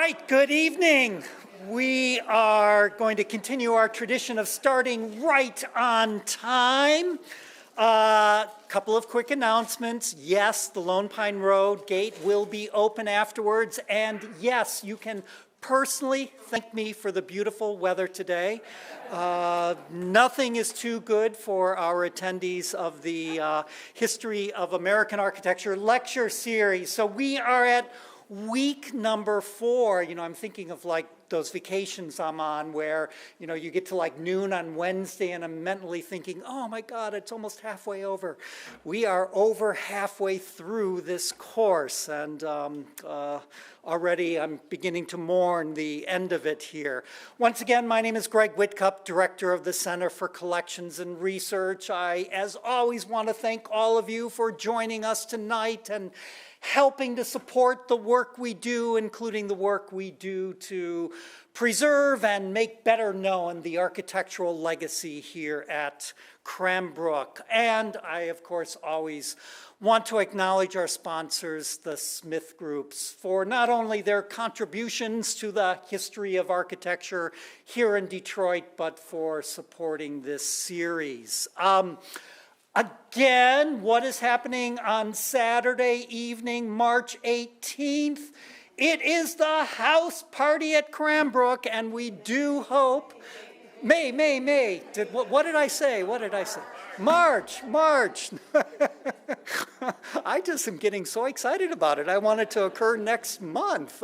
right, good evening. We are going to continue our tradition of starting right on time. Couple of quick announcements. Yes, the Lone Pine Road gate will be open afterwards, and yes, you can personally thank me for the beautiful weather today. Nothing is too good for our attendees of the History of American Architecture lecture series. So we are at week number 4. You know, I'm thinking of like those vacations I'm on where, you know, you get to like noon on Wednesday and I'm mentally thinking, oh my God, it's almost halfway over. We are over halfway through this course, and already I'm beginning to mourn the end of it here. Once again, my name is Greg Whitcup, Director of the Center for Collections and Research. I, as always, want to thank all of you for joining us tonight and helping to support the work we do, including the work we do to preserve and make better known the architectural legacy here at Cranbrook. And I, of course, always want to acknowledge our sponsors, the Smith Groups, for not only their contributions to the history of architecture here in Detroit, but for supporting this series. Again, what is happening on Saturday evening, March 18th? It is the house party at Cranbrook, and we do hope, May. What did I say? March. I just am getting so excited about it. I want it to occur next month.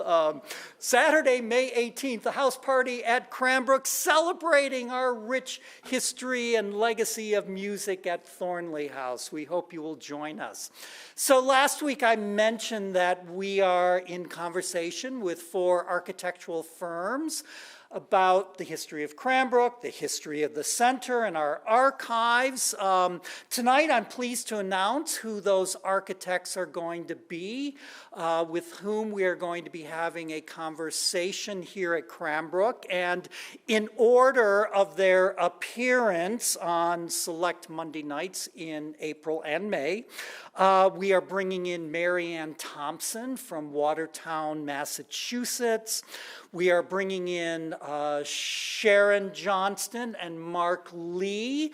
Saturday, May 18th, the house party at Cranbrook, celebrating our rich history and legacy of music at Thornley House. We hope you will join us. So last week I mentioned that we are in conversation with 4 architectural firms about the history of Cranbrook, the history of the center, and our archives. Tonight, I'm pleased to announce who those architects are going to be, with whom we are going to be having a conversation here at Cranbrook. And in order of their appearance on select Monday nights in April and May, we are bringing in Mary Ann Thompson from Watertown, Massachusetts. We are bringing in Sharon Johnston and Mark Lee,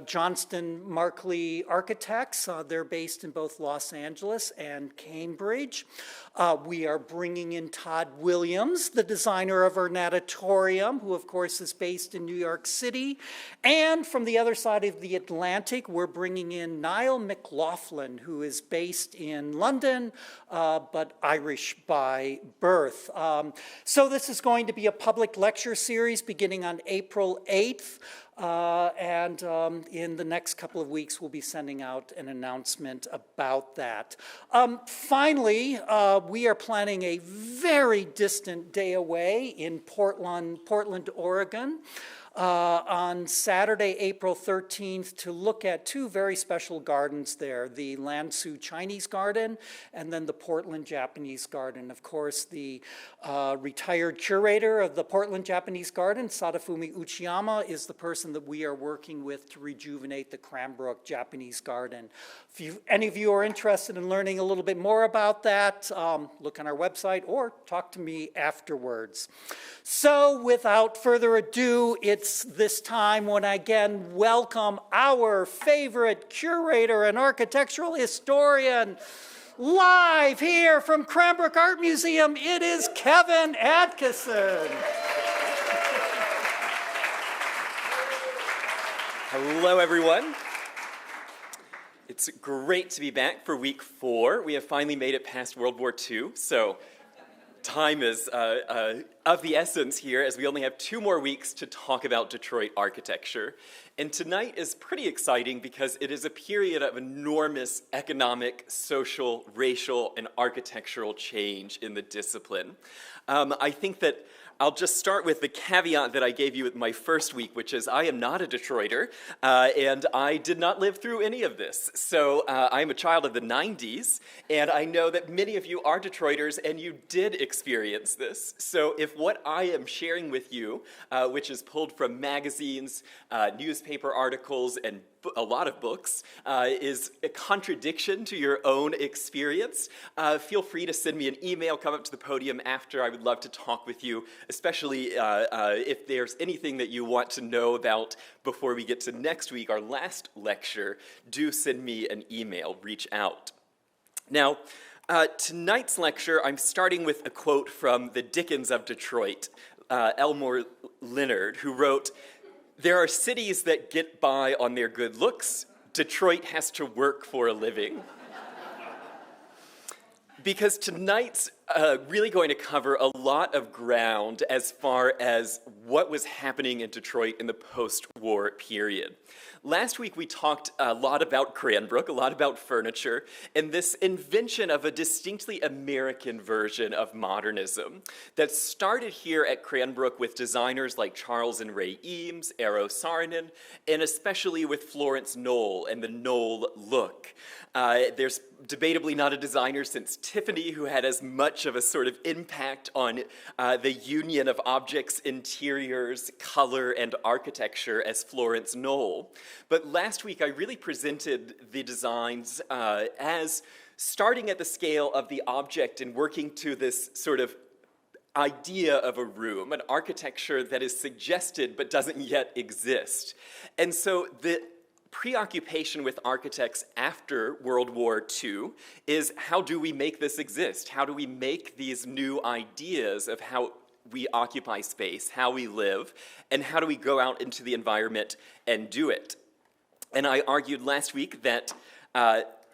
Johnston Mark Lee Architects. They're based in both Los Angeles and Cambridge. We are bringing in Todd Williams, the designer of our natatorium, who of course is based in New York City. And from the other side of the Atlantic, we're bringing in Niall McLaughlin, who is based in London, but Irish by birth. So this is going to be a public lecture series beginning on April 8th. And in the next couple of weeks, we'll be sending out an announcement about that. Finally, we are planning a very distant day away in Portland, Oregon, on Saturday, April 13th, to look at 2 very special gardens there, the Lansu Chinese Garden and then the Portland Japanese Garden. Of course, the retired curator of the Portland Japanese Garden, Sadafumi Uchiyama, is the person that we are working with to rejuvenate the Cranbrook Japanese Garden. If any of you are interested in learning a little bit more about that, look on our website or talk to me afterwards. So without further ado, it's this time when I again welcome our favorite curator and architectural historian live here from Cranbrook Art Museum. It is Kevin Atkinson. Hello, everyone. It's great to be back for week 4. We have finally made it past World War II, so time is of the essence here, as we only have 2 more weeks to talk about Detroit architecture. And tonight is pretty exciting because it is a period of enormous economic, social, racial, and architectural change in the discipline. I think that I'll just start with the caveat that I gave you at my first week, which is I am not a Detroiter, and I did not live through any of this. So I'm a child of the 90s, and I know that many of you are Detroiters, and you did experience this. So if what I am sharing with you, which is pulled from magazines, newspapers, newspaper articles and a lot of books is a contradiction to your own experience, feel free to send me an email, come up to the podium after. I would love to talk with you, especially if there's anything that you want to know about before we get to next week, our last lecture. Do send me an email, reach out. Now, tonight's lecture, I'm starting with a quote from the Dickens of Detroit, Elmore Leonard, who wrote, "There are cities that get by on their good looks. Detroit has to work for a living." Because tonight's really going to cover a lot of ground as far as what was happening in Detroit in the post-war period. Last week we talked a lot about Cranbrook, a lot about furniture, and this invention of a distinctly American version of modernism that started here at Cranbrook with designers like Charles and Ray Eames, Eero Saarinen, and especially with Florence Knoll and the Knoll look. There's debatably not a designer since Tiffany who had as much of a sort of impact on the union of objects, interiors, color, and architecture as Florence Knoll. But last week I really presented the designs as starting at the scale of the object and working to this sort of idea of a room, an architecture that is suggested but doesn't yet exist. And so the preoccupation with architects after World War II is, how do we make this exist? How do we make these new ideas of how we occupy space, how we live, and how do we go out into the environment and do it? And I argued last week that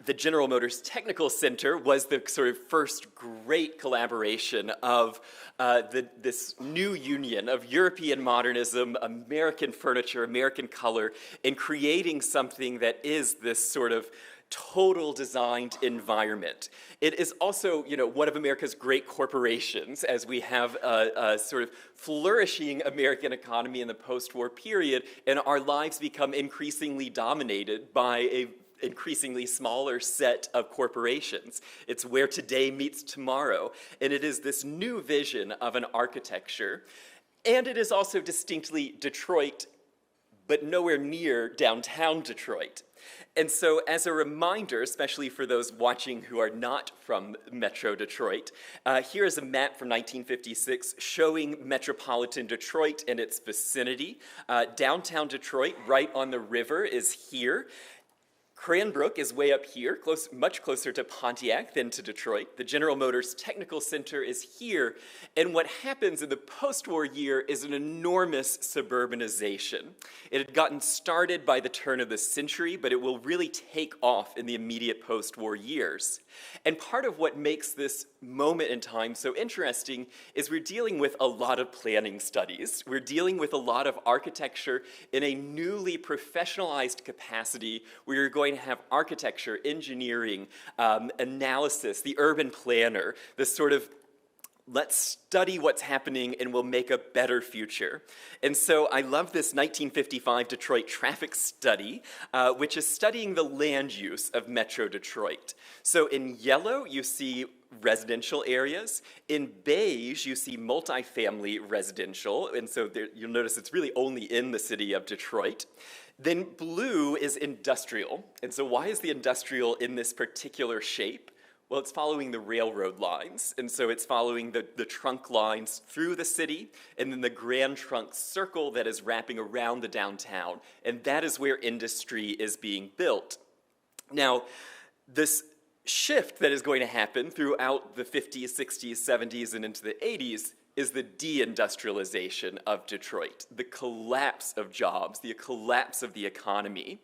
the General Motors Technical Center was the sort of first great collaboration of this new union of European modernism, American furniture, American color, in creating something that is this sort of total designed environment. It is also, one of America's great corporations, as we have a sort of flourishing American economy in the post-war period, and our lives become increasingly dominated by a increasingly smaller set of corporations. It's where today meets tomorrow, and it is this new vision of an architecture, and it is also distinctly Detroit, but nowhere near downtown Detroit. And so as a reminder, especially for those watching who are not from Metro Detroit, here is a map from 1956 showing metropolitan Detroit and its vicinity. Downtown Detroit, right on the river, is here. Cranbrook is way up here, much closer to Pontiac than to Detroit. The General Motors Technical Center is here. And what happens in the post-war year is an enormous suburbanization. It had gotten started by the turn of the century, but it will really take off in the immediate post-war years. And part of what makes this moment in time so interesting is we're dealing with a lot of planning studies. We're dealing with a lot of architecture in a newly professionalized capacity where you're going to have architecture, engineering, analysis, the urban planner, this sort of let's study what's happening and we'll make a better future. And so I love this 1955 Detroit traffic study, which is studying the land use of Metro Detroit. So in yellow, you see residential areas. In beige, you see multifamily residential. And so you'll notice it's really only in the city of Detroit. Then blue is industrial. And so why is the industrial in this particular shape? Well, it's following the railroad lines, and so it's following the trunk lines through the city, and then the Grand Trunk Circle that is wrapping around the downtown, and that is where industry is being built. Now, this shift that is going to happen throughout the 50s, 60s, 70s, and into the 80s is the deindustrialization of Detroit, the collapse of jobs, the collapse of the economy.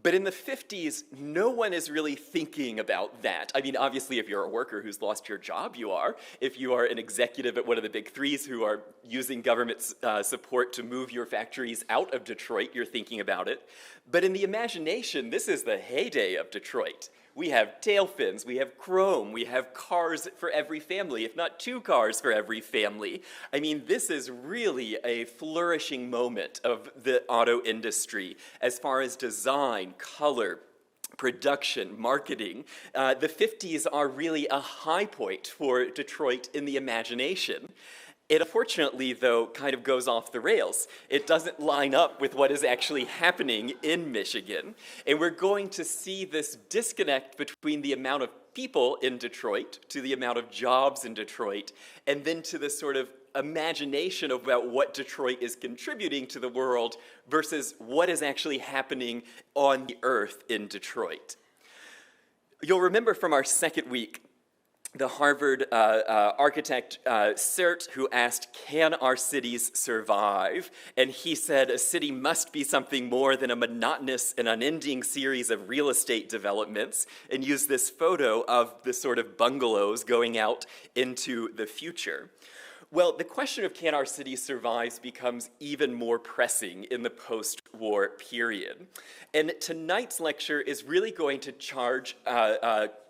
But in the 50s, no one is really thinking about that. I mean, obviously, if you're a worker who's lost your job, you are. If you are an executive at one of the big threes who are using government support to move your factories out of Detroit, you're thinking about it. But in the imagination, this is the heyday of Detroit. We have tail fins, we have chrome, we have cars for every family, if not 2 cars for every family. I mean, this is really a flourishing moment of the auto industry as far as design, color, production, marketing. The 50s are really a high point for Detroit in the imagination. It unfortunately, though, kind of goes off the rails. It doesn't line up with what is actually happening in Michigan. And we're going to see this disconnect between the amount of people in Detroit to the amount of jobs in Detroit, and then to this sort of imagination about what Detroit is contributing to the world versus what is actually happening on the earth in Detroit. You'll remember from our second week the Harvard architect Cert, who asked, can our cities survive? And he said, a city must be something more than a monotonous and unending series of real estate developments, and used this photo of the sort of bungalows going out into the future. Well, the question of can our city survive becomes even more pressing in the post-war period. And tonight's lecture is really going to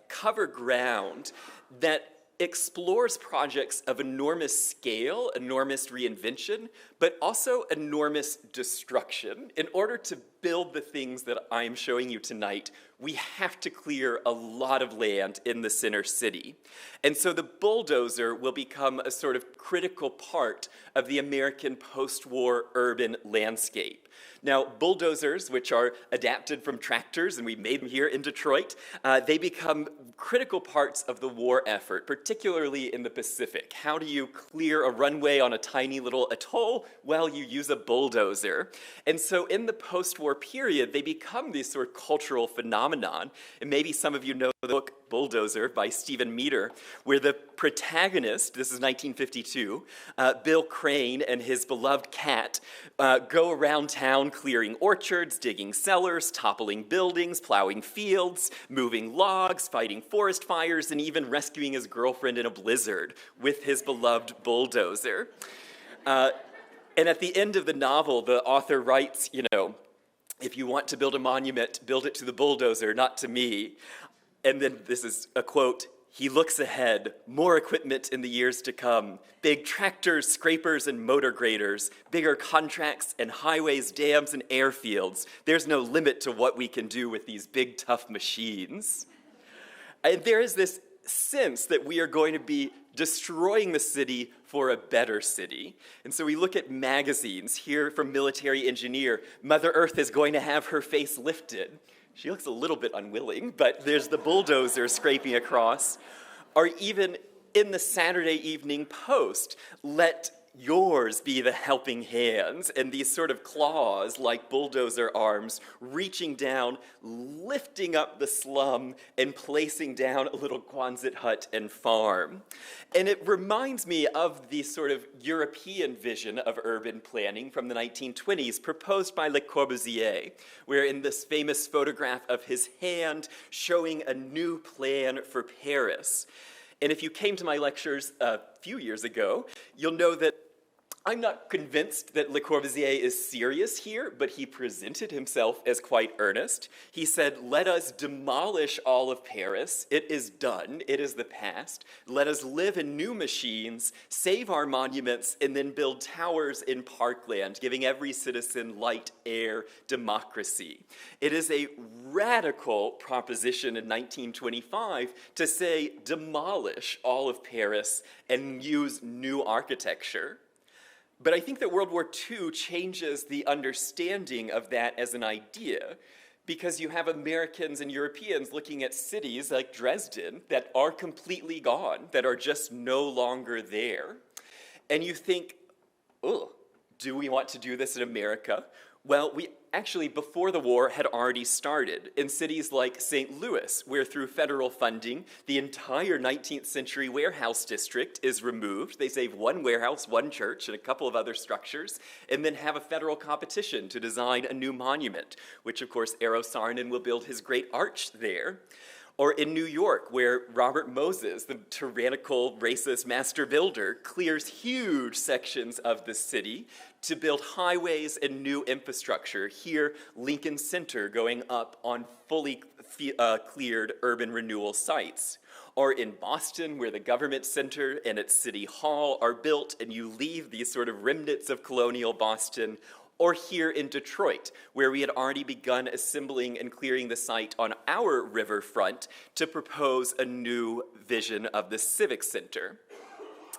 cover ground that explores projects of enormous scale, enormous reinvention, but also enormous destruction. In order to build the things that I'm showing you tonight, we have to clear a lot of land in the center city. And so the bulldozer will become a sort of critical part of the American post-war urban landscape. Now, bulldozers, which are adapted from tractors, and we made them here in Detroit, they become critical parts of the war effort, particularly in the Pacific. How do you clear a runway on a tiny little atoll? Well, you use a bulldozer. And so in the post-war period, they become this sort of cultural phenomenon. And maybe some of you know the book Bulldozer by Stephen Meador, where the protagonist, this is 1952, Bill Crane and his beloved cat go around town clearing orchards, digging cellars, toppling buildings, plowing fields, moving logs, fighting forest fires, and even rescuing his girlfriend in a blizzard with his beloved bulldozer. And at the end of the novel, the author writes, if you want to build a monument, build it to the bulldozer, not to me. And then this is a quote, he looks ahead, more equipment in the years to come, big tractors, scrapers, and motor graders, bigger contracts and highways, dams, and airfields. There's no limit to what we can do with these big, tough machines. And there is this sense that we are going to be destroying the city for a better city. And so we look at magazines here from Military Engineer. Mother Earth is going to have her face lifted. She looks a little bit unwilling, but there's the bulldozer scraping across. Or even in the Saturday Evening Post, let yours be the helping hands, and these sort of claws like bulldozer arms reaching down, lifting up the slum and placing down a little Quonset hut and farm. And it reminds me of the sort of European vision of urban planning from the 1920s proposed by Le Corbusier, where in this famous photograph of his hand showing a new plan for Paris. And if you came to my lectures a few years ago, you'll know that I'm not convinced that Le Corbusier is serious here, but he presented himself as quite earnest. He said, let us demolish all of Paris. It is done. It is the past. Let us live in new machines, save our monuments, and then build towers in parkland, giving every citizen light, air, democracy. It is a radical proposition in 1925 to say, demolish all of Paris and use new architecture. But I think that World War II changes the understanding of that as an idea, because you have Americans and Europeans looking at cities like Dresden that are completely gone, that are just no longer there. And you think, oh, do we want to do this in America? Well, we actually, before the war, had already started in cities like St. Louis, where through federal funding, the entire 19th century warehouse district is removed. They save one warehouse, one church, and a couple of other structures, and then have a federal competition to design a new monument, which, of course, Eero Saarinen will build his great arch there. Or in New York, where Robert Moses, the tyrannical, racist master builder, clears huge sections of the city to build highways and new infrastructure. Here, Lincoln Center going up on fully cleared urban renewal sites. Or in Boston, where the government center and its city hall are built, and you leave these sort of remnants of colonial Boston. Or here in Detroit, where we had already begun assembling and clearing the site on our riverfront to propose a new vision of the Civic Center.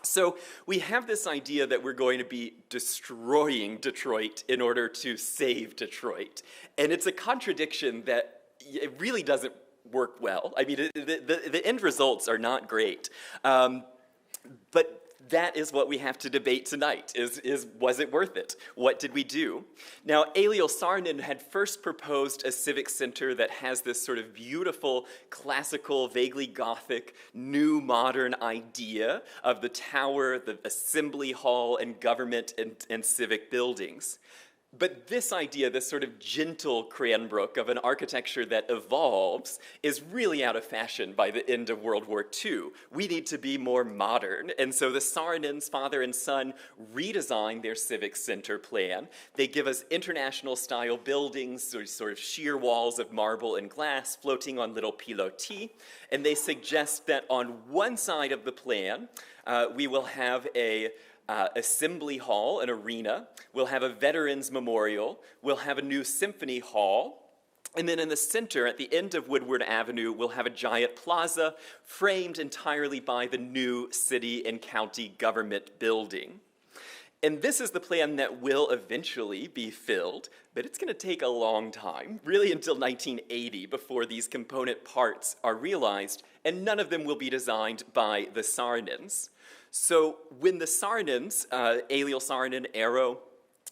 So we have this idea that we're going to be destroying Detroit in order to save Detroit. And it's a contradiction that it really doesn't work well. I mean, the end results are not great. But that is what we have to debate tonight, is was it worth it? What did we do? Now, Eliel Saarinen had first proposed a civic center that has this sort of beautiful, classical, vaguely Gothic, new modern idea of the tower, the assembly hall, and government and civic buildings. But this idea, this sort of gentle Cranbrook of an architecture that evolves, is really out of fashion by the end of World War II. We need to be more modern. And so the Saarinens, father and son, redesign their civic center plan. They give us international-style buildings, sort of sheer walls of marble and glass floating on little pilotis. And they suggest that on one side of the plan, we will have a assembly hall, an arena. We'll have a veterans memorial. We'll have a new symphony hall. And then in the center, at the end of Woodward Avenue, we'll have a giant plaza framed entirely by the new city and county government building. And this is the plan that will eventually be filled, but it's going to take a long time, really until 1980, before these component parts are realized, and none of them will be designed by the Saarinens. So when the Saarinens, Eliel Saarinen, Arrow,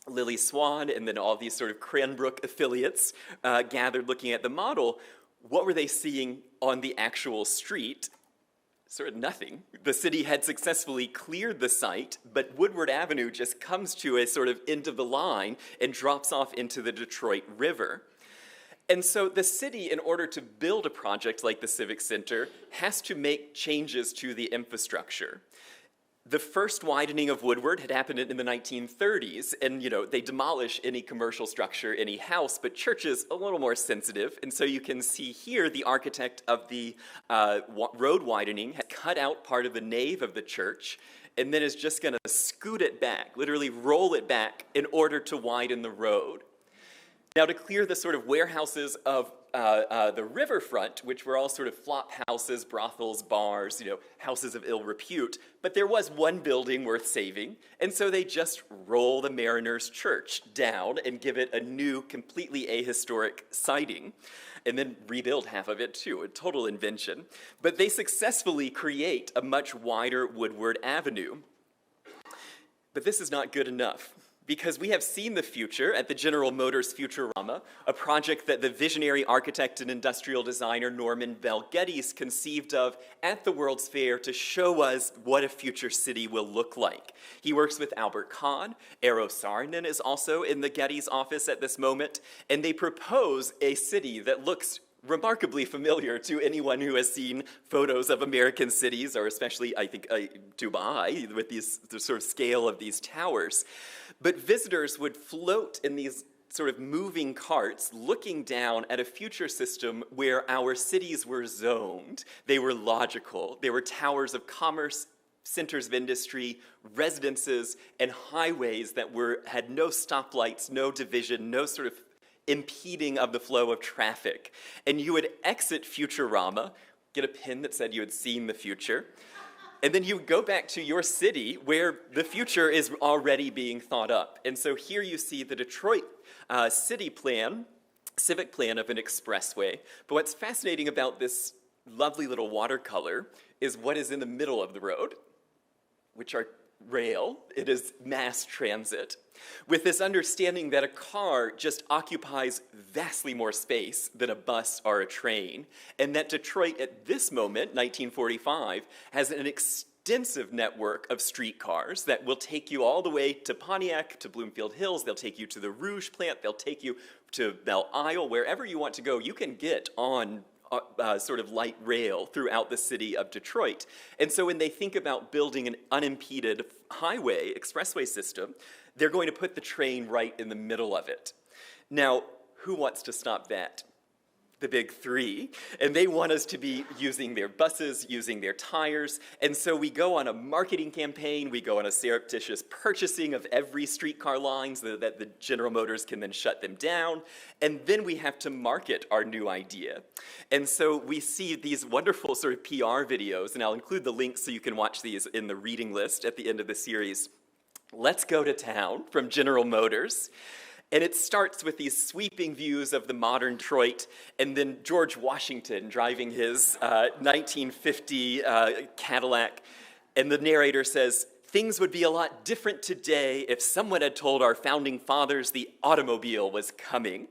Lily Swan, and then all these sort of Cranbrook affiliates gathered looking at the model, what were they seeing on the actual street? Sort of nothing. The city had successfully cleared the site, but Woodward Avenue just comes to a sort of end of the line and drops off into the Detroit River. And so the city, in order to build a project like the Civic Center, has to make changes to the infrastructure. The first widening of Woodward had happened in the 1930s, and they demolish any commercial structure, any house, but churches a little more sensitive. And so you can see here the architect of the road widening had cut out part of the nave of the church, and then is just going to scoot it back, literally roll it back in order to widen the road. Now, to clear the sort of warehouses of the riverfront, which were all sort of flop houses, brothels, bars, houses of ill repute, but there was one building worth saving, and so they just roll the Mariners' Church down and give it a new, completely ahistoric siding, and then rebuild half of it too, a total invention. But they successfully create a much wider Woodward Avenue. But this is not good enough, because we have seen the future at the General Motors Futurama, a project that the visionary architect and industrial designer Norman Bell Geddes conceived of at the World's Fair to show us what a future city will look like. He works with Albert Kahn. Eero Saarinen is also in the Geddes office at this moment, and they propose a city that looks remarkably familiar to anyone who has seen photos of American cities, or especially, I think, Dubai, with the sort of scale of these towers. But visitors would float in these sort of moving carts looking down at a future system where our cities were zoned. They were logical. They were towers of commerce, centers of industry, residences, and highways that had no stoplights, no division, no sort of impeding of the flow of traffic. And you would exit Futurama, get a pin that said you had seen the future, and then you would go back to your city where the future is already being thought up. And so here you see the Detroit city plan, civic plan of an expressway. But what's fascinating about this lovely little watercolor is what is in the middle of the road, which are rail. It is mass transit, with this understanding that a car just occupies vastly more space than a bus or a train, and that Detroit at this moment, 1945, has an extensive network of streetcars that will take you all the way to Pontiac, to Bloomfield Hills. They'll take you to the Rouge plant. They'll take you to Belle Isle. Wherever you want to go, you can get on sort of light rail throughout the city of Detroit. And so when they think about building an unimpeded highway, expressway system, they're going to put the train right in the middle of it. Now, who wants to stop that? the big three, and they want us to be using their buses, using their tires, and so we go on a marketing campaign, we go on a surreptitious purchasing of every streetcar line so that the General Motors can then shut them down, and then we have to market our new idea. And so we see these wonderful sort of PR videos, and I'll include the links so you can watch these in the reading list at the end of the series. Let's Go to Town from General Motors. And it starts with these sweeping views of the modern Detroit, and then George Washington driving his 1950 Cadillac. And the narrator says, "Things would be a lot different today if someone had told our founding fathers the automobile was coming."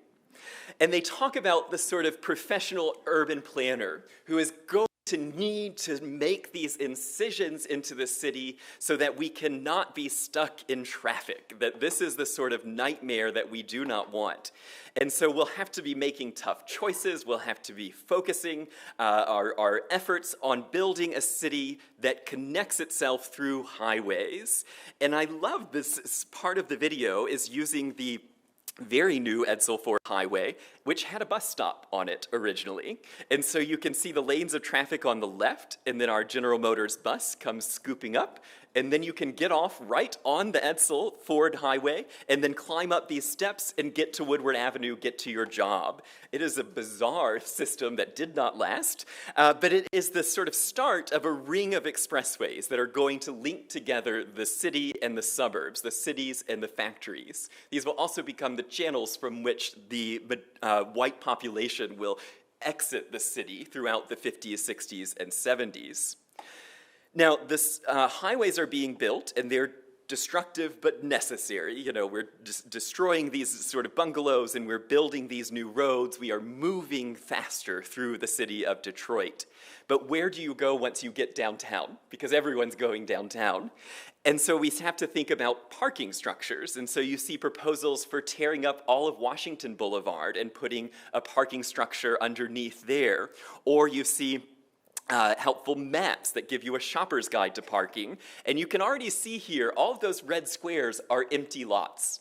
And they talk about the sort of professional urban planner who is going to need to make these incisions into the city so that we cannot be stuck in traffic, that this is the sort of nightmare that we do not want. And so we'll have to be making tough choices, we'll have to be focusing our efforts on building a city that connects itself through highways. And I love this part of the video is using the very new Edsel Ford Highway, which had a bus stop on it originally. And so you can see the lanes of traffic on the left, and then our General Motors bus comes scooping up, and then you can get off right on the Edsel Ford Highway, and then climb up these steps and get to Woodward Avenue, get to your job. It is a bizarre system that did not last, but it is the sort of start of a ring of expressways that are going to link together the city and the suburbs, the cities and the factories. These will also become the channels from which the white population will exit the city throughout the 50s, 60s, and 70s. Now, highways are being built, and they're destructive but necessary. You know, we're destroying these sort of bungalows, and we're building these new roads. We are moving faster through the city of Detroit. But where do you go once you get downtown? Because everyone's going downtown. And so we have to think about parking structures. And so you see proposals for tearing up all of Washington Boulevard and putting a parking structure underneath there. Or you see helpful maps that give you a shopper's guide to parking. And you can already see here, all of those red squares are empty lots.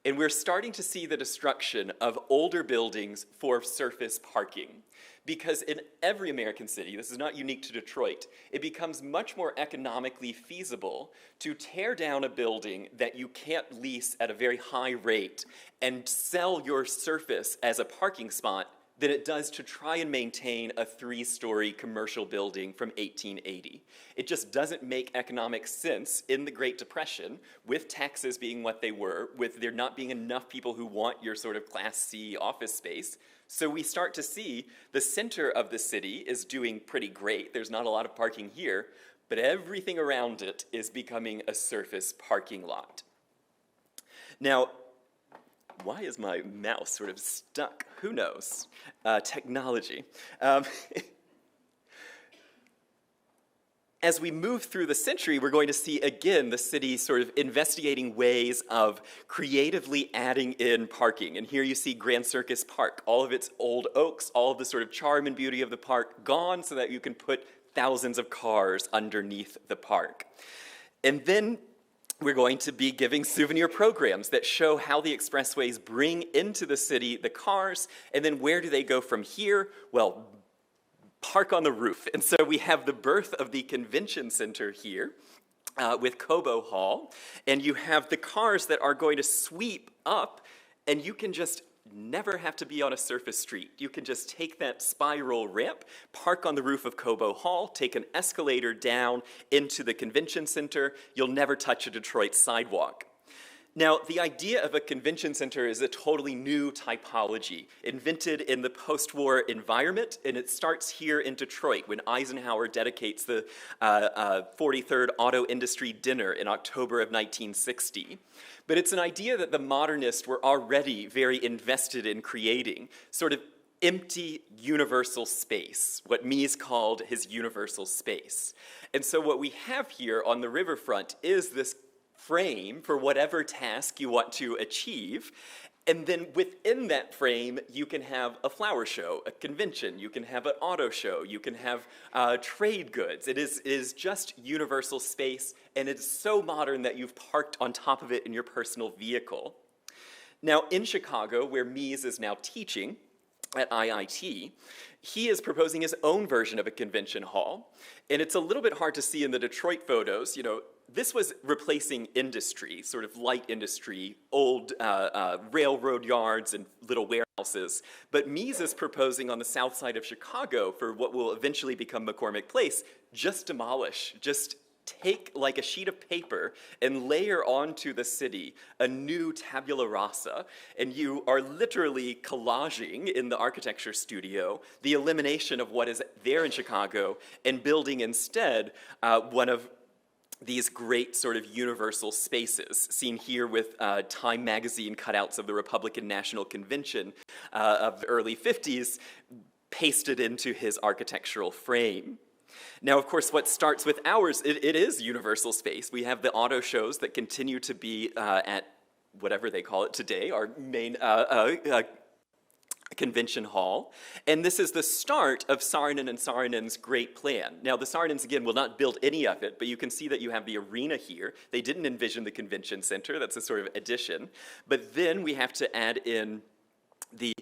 And we're starting to see the destruction of older buildings for surface parking. Because in every American city, this is not unique to Detroit, it becomes much more economically feasible to tear down a building that you can't lease at a very high rate and sell your surface as a parking spot than it does to try and maintain a 3-story commercial building from 1880. It just doesn't make economic sense in the Great Depression, with taxes being what they were, with there not being enough people who want your sort of Class C office space. So we start to see the center of the city is doing pretty great. There's not a lot of parking here, but everything around it is becoming a surface parking lot. Now, why is my mouse sort of stuck? Who knows? Technology. As we move through the century, we're going to see again the city sort of investigating ways of creatively adding in parking. And here you see Grand Circus Park, all of its old oaks, all of the sort of charm and beauty of the park gone so that you can put thousands of cars underneath the park. And then we're going to be giving souvenir programs that show how the expressways bring into the city the cars, and then where do they go from here? Well, park on the roof. And so we have the birth of the convention center here with Cobo Hall, and you have the cars that are going to sweep up, and you can just never have to be on a surface street. You can just take that spiral ramp, park on the roof of Cobo Hall, take an escalator down into the convention center. You'll never touch a Detroit sidewalk. Now, the idea of a convention center is a totally new typology, invented in the post-war environment, and it starts here in Detroit when Eisenhower dedicates the 43rd Auto Industry Dinner in October of 1960. But it's an idea that the modernists were already very invested in creating, sort of empty universal space, what Mies called his universal space. And so what we have here on the riverfront is this frame for whatever task you want to achieve. And then within that frame, you can have a flower show, a convention, you can have an auto show, you can have trade goods. It is just universal space, and it's so modern that you've parked on top of it in your personal vehicle. Now, in Chicago, where Mies is now teaching, at IIT, he is proposing his own version of a convention hall. And it's a little bit hard to see in the Detroit photos. This was replacing industry, sort of light industry, old railroad yards and little warehouses. But Mies is proposing on the south side of Chicago for what will eventually become McCormick Place, just demolish, just take like a sheet of paper and layer onto the city a new tabula rasa, and you are literally collaging in the architecture studio the elimination of what is there in Chicago and building instead one of these great sort of universal spaces, seen here with Time magazine cutouts of the Republican National Convention of the early 50s pasted into his architectural frame. Now, of course, what starts with ours, it is universal space. We have the auto shows that continue to be at whatever they call it today, our main convention hall. And this is the start of Saarinen and Saarinen's great plan. Now, the Saarinens, again, will not build any of it, but you can see that you have the arena here. They didn't envision the convention center. That's a sort of addition. But then we have to add in the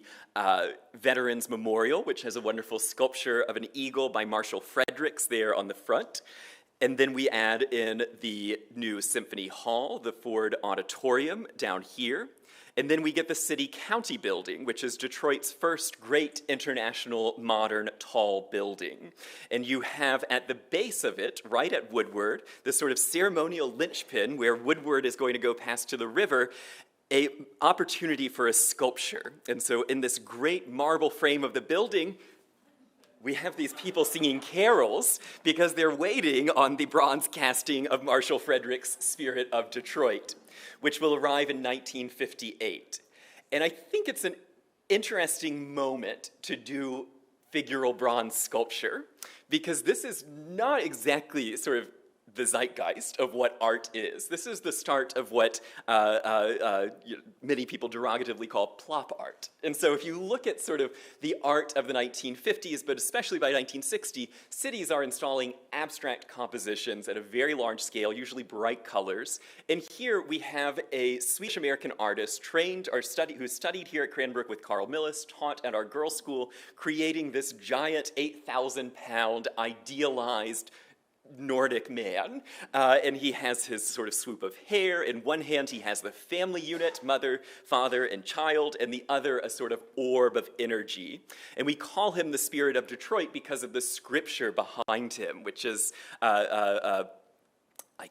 Veterans Memorial, which has a wonderful sculpture of an eagle by Marshall Fredericks there on the front. And then we add in the new Symphony Hall, the Ford Auditorium down here. And then we get the City-County building, which is Detroit's first great international modern tall building. And you have at the base of it, right at Woodward, this sort of ceremonial linchpin where Woodward is going to go past to the river, an opportunity for a sculpture. And so in this great marble frame of the building, we have these people singing carols because they're waiting on the bronze casting of Marshall Fredericks' Spirit of Detroit, which will arrive in 1958. And I think it's an interesting moment to do figural bronze sculpture, because this is not exactly sort of the zeitgeist of what art is. This is the start of what many people derogatively call plop art. And so if you look at sort of the art of the 1950s, but especially by 1960, cities are installing abstract compositions at a very large scale, usually bright colors. And here we have a Swedish-American artist trained or who studied here at Cranbrook with Carl Millis, taught at our girls' school, creating this giant 8,000-pound idealized Nordic man, and he has his sort of swoop of hair. In one hand, he has the family unit, mother, father, and child, and the other a sort of orb of energy. And we call him the Spirit of Detroit because of the scripture behind him, which is, I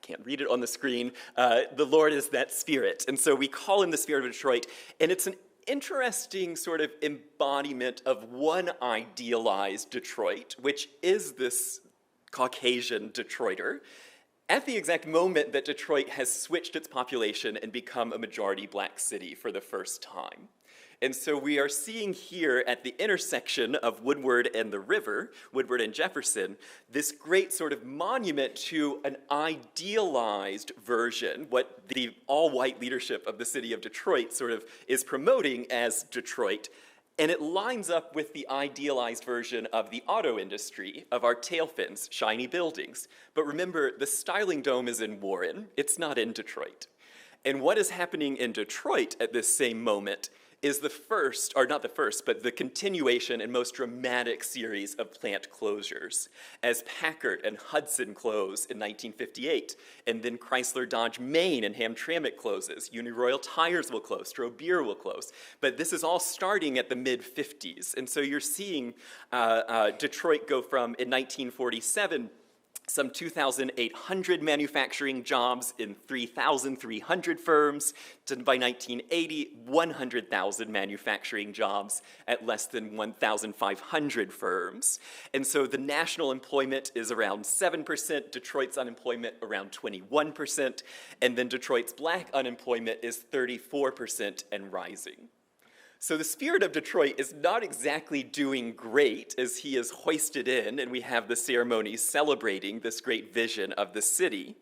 can't read it on the screen, the Lord is that Spirit. And so we call him the Spirit of Detroit, and it's an interesting sort of embodiment of one idealized Detroit, which is this Caucasian Detroiter, at the exact moment that Detroit has switched its population and become a majority black city for the first time. And so we are seeing here at the intersection of Woodward and the river, Woodward and Jefferson, this great sort of monument to an idealized version, what the all-white leadership of the city of Detroit sort of is promoting as Detroit. And it lines up with the idealized version of the auto industry, of our tail fins, shiny buildings. But remember, the styling dome is in Warren. It's not in Detroit. And what is happening in Detroit at this same moment is the first, or not the first, but the continuation and most dramatic series of plant closures, as Packard and Hudson close in 1958, and then Chrysler Dodge Maine and Hamtramck closes. Uniroyal Tires will close, Stroh-Beer will close. But this is all starting at the mid-50s. And so you're seeing Detroit go from, in 1947, some 2,800 manufacturing jobs in 3,300 firms, to by 1980, 100,000 manufacturing jobs at less than 1,500 firms. And so the national employment is around 7%, Detroit's unemployment around 21%, and then Detroit's black unemployment is 34% and rising. So the Spirit of Detroit is not exactly doing great as he is hoisted in, and we have the ceremony celebrating this great vision of the city.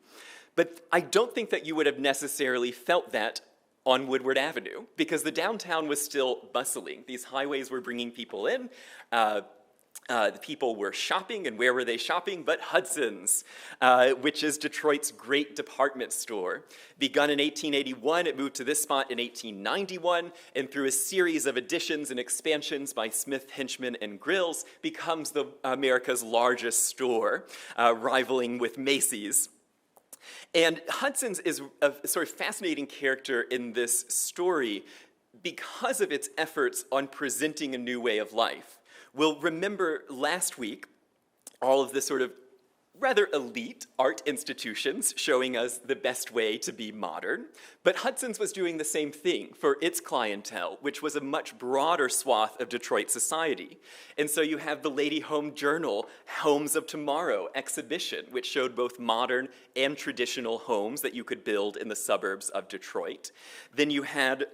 But I don't think that you would have necessarily felt that on Woodward Avenue, because the downtown was still bustling. These highways were bringing people in. The people were shopping, and where were they shopping? But Hudson's, which is Detroit's great department store. Begun in 1881, it moved to this spot in 1891, and through a series of additions and expansions by Smith, Henchman, and Grills, becomes America's largest store, rivaling with Macy's. And Hudson's is a sort of fascinating character in this story because of its efforts on presenting a new way of life. We'll remember last week all of the sort of rather elite art institutions showing us the best way to be modern, but Hudson's was doing the same thing for its clientele, which was a much broader swath of Detroit society. And so you have the Lady Home Journal Homes of Tomorrow exhibition, which showed both modern and traditional homes that you could build in the suburbs of Detroit. Then you had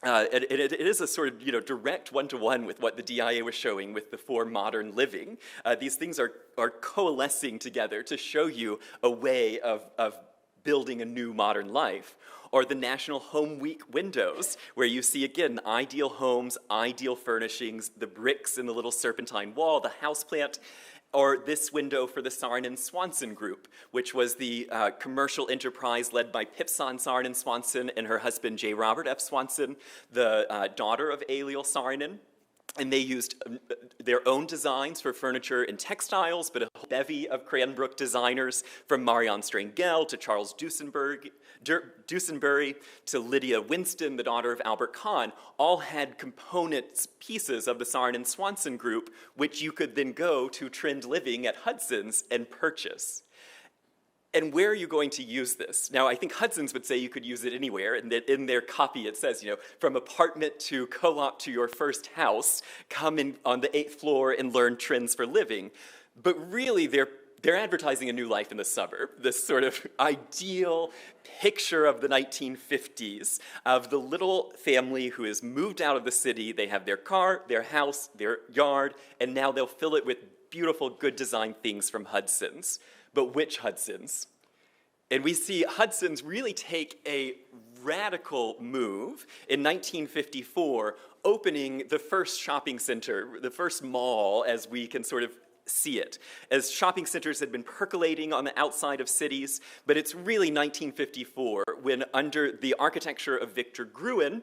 it is a sort of direct one-to-one with what the DIA was showing with the for modern living. These things are coalescing together to show you a way of building a new modern life. Or the National Home Week windows, where you see, again, ideal homes, ideal furnishings, the bricks in the little serpentine wall, the houseplant. Or this window for the Saarinen Swanson Group, which was the commercial enterprise led by Pipson Saarinen Swanson and her husband J. Robert F. Swanson, the daughter of Eliel Saarinen. And they used their own designs for furniture and textiles, but a whole bevy of Cranbrook designers, from Marianne Strangel to Charles Duesenberry to Lydia Winston, the daughter of Albert Kahn, all had components, pieces of the Saarinen Swanson Group, which you could then go to Trend Living at Hudson's and purchase. And where are you going to use this? Now, I think Hudson's would say you could use it anywhere, and that in their copy it says, from apartment to co-op to your first house, come in on the 8th floor and learn trends for living. But really, they're advertising a new life in the suburb, this sort of ideal picture of the 1950s, of the little family who has moved out of the city. They have their car, their house, their yard, and now they'll fill it with beautiful, good design things from Hudson's. But which Hudson's? And we see Hudson's really take a radical move in 1954, opening the first shopping center, the first mall as we can sort of see it. As shopping centers had been percolating on the outside of cities, but it's really 1954 when, under the architecture of Victor Gruen,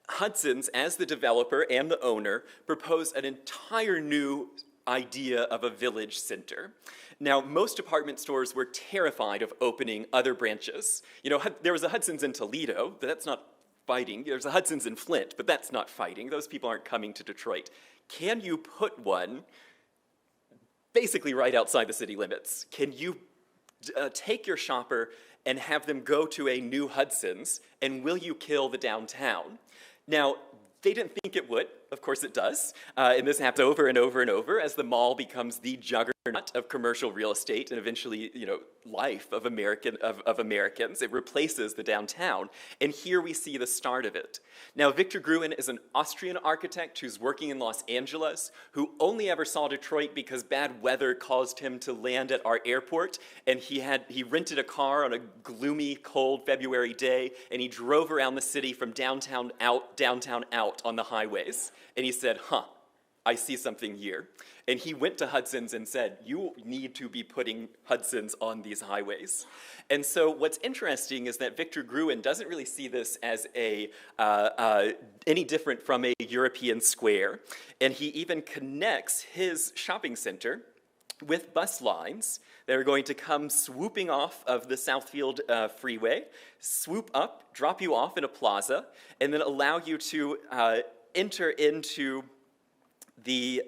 Hudson's, as the developer and the owner, proposed an entire new idea of a village center. Now, most department stores were terrified of opening other branches. There was a Hudson's in Toledo, but that's not fighting. There's a Hudson's in Flint, but that's not fighting. Those people aren't coming to Detroit. Can you put one basically right outside the city limits? Can you take your shopper and have them go to a new Hudson's, and will you kill the downtown? Now, they didn't think it would. Of course it does. And this happens over and over and over as the mall becomes the juggernaut of commercial real estate and eventually, life of Americans. It replaces the downtown. And here we see the start of it. Now, Victor Gruen is an Austrian architect who's working in Los Angeles, who only ever saw Detroit because bad weather caused him to land at our airport. And he rented a car on a gloomy, cold February day, and he drove around the city from downtown out on the highways. And he said, I see something here. And he went to Hudson's and said, you need to be putting Hudson's on these highways. And so what's interesting is that Victor Gruen doesn't really see this as any different from a European square. And he even connects his shopping center with bus lines that are going to come swooping off of the Southfield freeway, swoop up, drop you off in a plaza, and then allow you to enter into the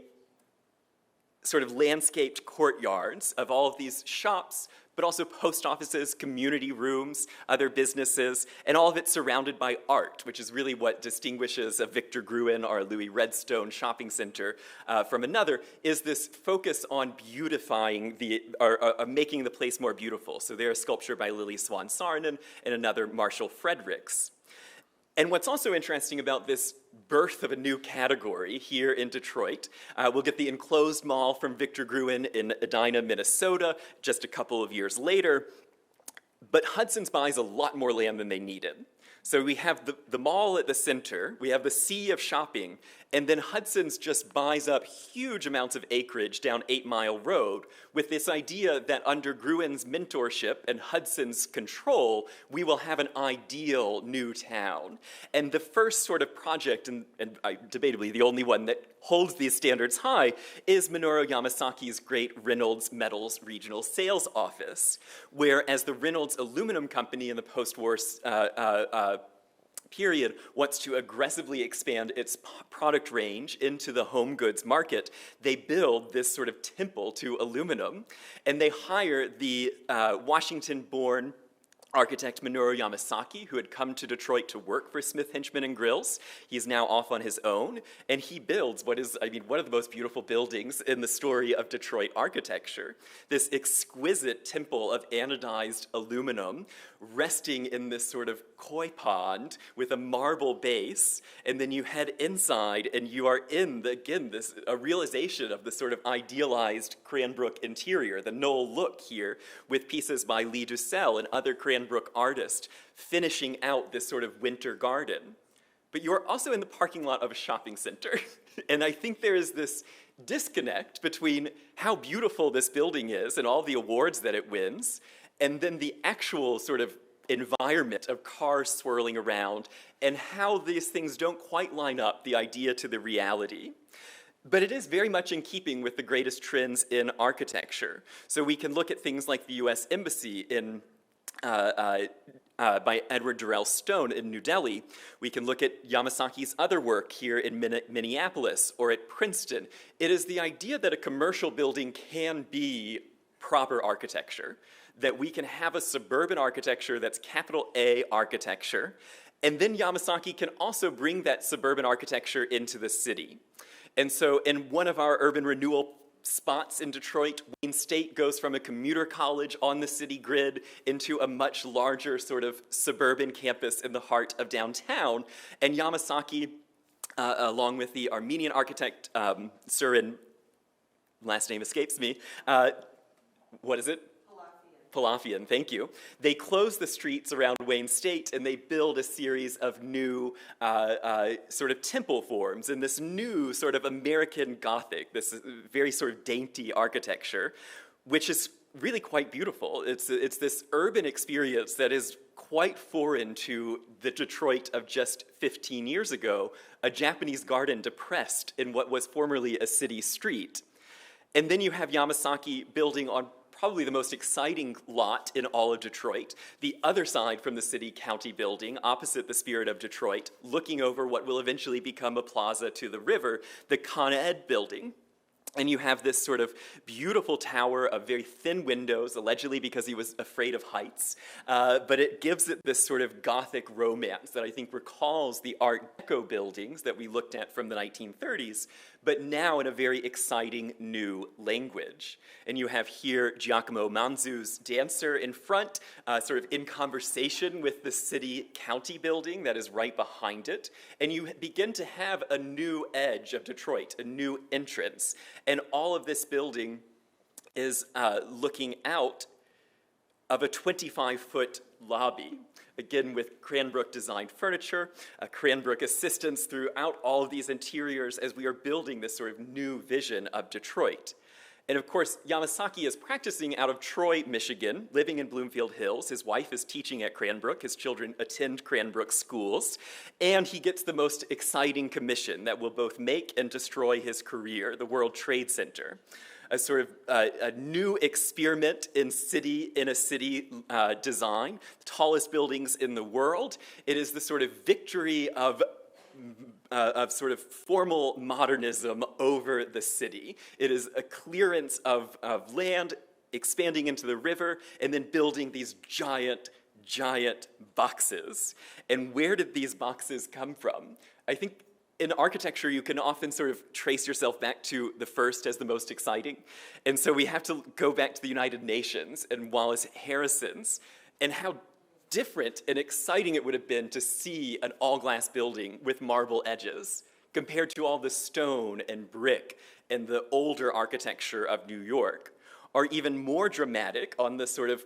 sort of landscaped courtyards of all of these shops, but also post offices, community rooms, other businesses, and all of it surrounded by art, which is really what distinguishes a Victor Gruen or a Louis Redstone shopping center from another, is this focus on beautifying making the place more beautiful. So there's a sculpture by Lily Swan Saarinen and another Marshall Fredericks. And what's also interesting about this birth of a new category here in Detroit, we'll get the enclosed mall from Victor Gruen in Edina, Minnesota, just a couple of years later. But Hudson's buys a lot more land than they needed. So we have the mall at the center, we have the sea of shopping, and then Hudson's just buys up huge amounts of acreage down 8 Mile Road with this idea that under Gruen's mentorship and Hudson's control, we will have an ideal new town. And the first sort of project, and debatably the only one that holds these standards high, is Minoru Yamasaki's great Reynolds Metals Regional Sales Office, where as the Reynolds Aluminum Company in the post-war period wants to aggressively expand its product range into the home goods market, they build this sort of temple to aluminum, and they hire the Washington-born architect Minoru Yamasaki, who had come to Detroit to work for Smith, Hinchman & Grills. He's now off on his own, and he builds what is, one of the most beautiful buildings in the story of Detroit architecture. This exquisite temple of anodized aluminum resting in this sort of koi pond with a marble base, and then you head inside and you are in, a realization of the sort of idealized Cranbrook interior, the Knoll look here, with pieces by Lee Dussel and other Cranbrook artists finishing out this sort of winter garden. But you are also in the parking lot of a shopping center. And I think there is this disconnect between how beautiful this building is and all the awards that it wins, and then the actual sort of environment of cars swirling around and how these things don't quite line up, the idea to the reality. But it is very much in keeping with the greatest trends in architecture. So we can look at things like the US Embassy by Edward Durrell Stone in New Delhi. We can look at Yamasaki's other work here in Minneapolis or at Princeton. It is the idea that a commercial building can be proper architecture, that we can have a suburban architecture that's capital A architecture, and then Yamasaki can also bring that suburban architecture into the city. And so in one of our urban renewal spots in Detroit, Wayne State goes from a commuter college on the city grid into a much larger sort of suburban campus in the heart of downtown. And Yamasaki, along with the Armenian architect, Surin, last name escapes me, what is it? Palafian, thank you. They close the streets around Wayne State and they build a series of new sort of temple forms in this new sort of American Gothic, this very sort of dainty architecture, which is really quite beautiful. It's this urban experience that is quite foreign to the Detroit of just 15 years ago, a Japanese garden depressed in what was formerly a city street. And then you have Yamasaki building on probably the most exciting lot in all of Detroit, the other side from the city-county building, opposite the Spirit of Detroit, looking over what will eventually become a plaza to the river, the Con Ed building. And you have this sort of beautiful tower of very thin windows, allegedly because he was afraid of heights. But it gives it this sort of Gothic romance that I think recalls the Art Deco buildings that we looked at from the 1930s, but now in a very exciting new language. And you have here Giacomo Manzu's Dancer in front, sort of in conversation with the city-county building that is right behind it. And you begin to have a new edge of Detroit, a new entrance. And all of this building is looking out of a 25-foot lobby, again with Cranbrook-designed furniture, Cranbrook assistance throughout all of these interiors as we are building this sort of new vision of Detroit. And of course, Yamasaki is practicing out of Troy, Michigan, living in Bloomfield Hills. His wife is teaching at Cranbrook. His children attend Cranbrook schools. And he gets the most exciting commission that will both make and destroy his career, the World Trade Center. A sort of a new experiment in a city design, the tallest buildings in the world. It is the sort of victory of sort of formal modernism over the city. It is a clearance of land, expanding into the river, and then building these giant boxes. And where did these boxes come from? I think in architecture, you can often sort of trace yourself back to the first as the most exciting. And so we have to go back to the United Nations and Wallace Harrison's and how different and exciting it would have been to see an all-glass building with marble edges compared to all the stone and brick and the older architecture of New York, or even more dramatic on the sort of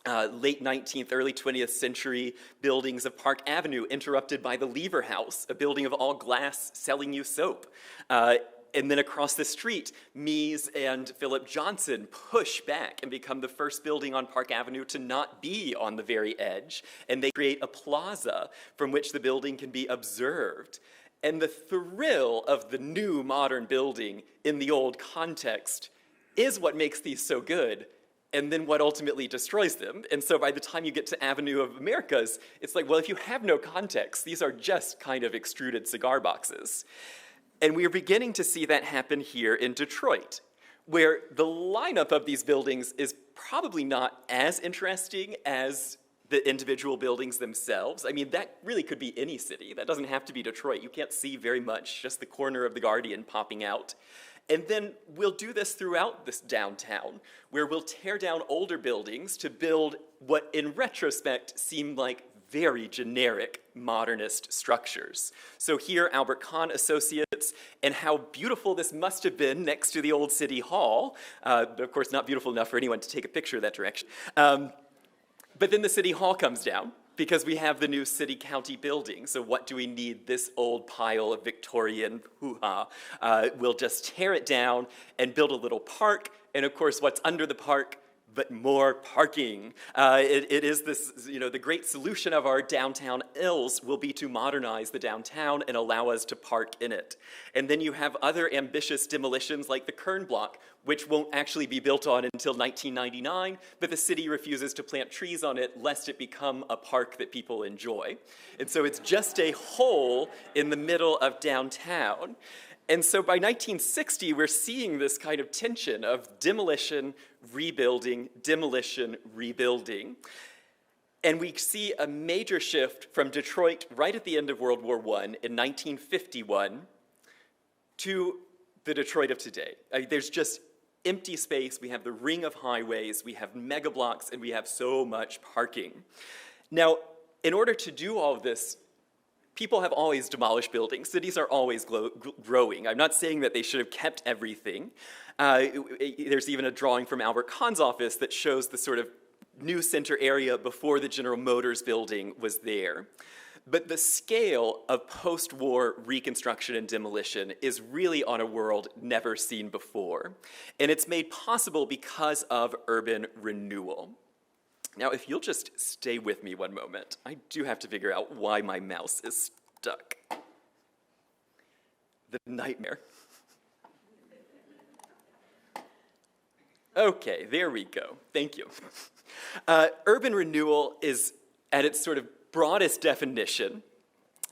late 19th, early 20th century buildings of Park Avenue interrupted by the Lever House, a building of all glass selling you soap. And then across the street, Mies and Philip Johnson push back and become the first building on Park Avenue to not be on the very edge. And they create a plaza from which the building can be observed. And the thrill of the new modern building in the old context is what makes these so good, and then what ultimately destroys them. And so by the time you get to Avenue of Americas, it's like, well, if you have no context, these are just kind of extruded cigar boxes. And we are beginning to see that happen here in Detroit, where the lineup of these buildings is probably not as interesting as the individual buildings themselves. I mean, that really could be any city. That doesn't have to be Detroit. You can't see very much, just the corner of the Guardian popping out. And then we'll do this throughout this downtown, where we'll tear down older buildings to build what in retrospect seem like very generic modernist structures. So here, Albert Kahn Associates, and how beautiful this must have been next to the old City Hall. Of course, not beautiful enough for anyone to take a picture that direction. But then the City Hall comes down, because we have the new city-county building. So what do we need this old pile of Victorian hoo-ha? We'll just tear it down and build a little park. And of course, what's under the park but more parking? It is this, the great solution of our downtown ills will be to modernize the downtown and allow us to park in it. And then you have other ambitious demolitions like the Kern Block, which won't actually be built on until 1999, but the city refuses to plant trees on it lest it become a park that people enjoy. And so it's just a hole in the middle of downtown. And so by 1960, we're seeing this kind of tension of demolition, rebuilding, demolition, rebuilding. And we see a major shift from Detroit right at the end of World War I in 1951 to the Detroit of today. There's just empty space. We have the ring of highways, we have mega blocks, and we have so much parking. Now, in order to do all of this, people have always demolished buildings. Cities are always growing. I'm not saying that they should have kept everything. There's even a drawing from Albert Kahn's office that shows the sort of new center area before the General Motors building was there. But the scale of post-war reconstruction and demolition is really on a world never seen before. And it's made possible because of urban renewal. Now, if you'll just stay with me one moment, I do have to figure out why my mouse is stuck. The nightmare. Okay, there we go. Thank you. Urban renewal is, at its sort of broadest definition,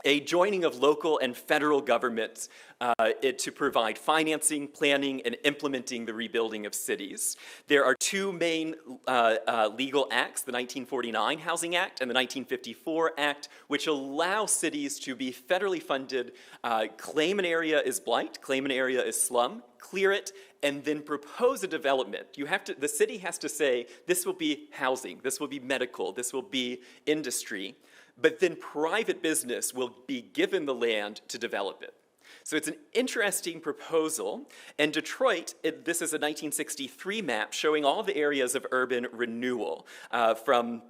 a joining of local and federal governments to provide financing, planning, and implementing the rebuilding of cities. There are two main legal acts, the 1949 Housing Act and the 1954 Act, which allow cities to be federally funded, claim an area is blight, claim an area is slum, clear it, and then propose a development. The city has to say, this will be housing, this will be medical, this will be industry, but then private business will be given the land to develop it. So it's an interesting proposal, and Detroit, this is a 1963 map showing all the areas of urban renewal from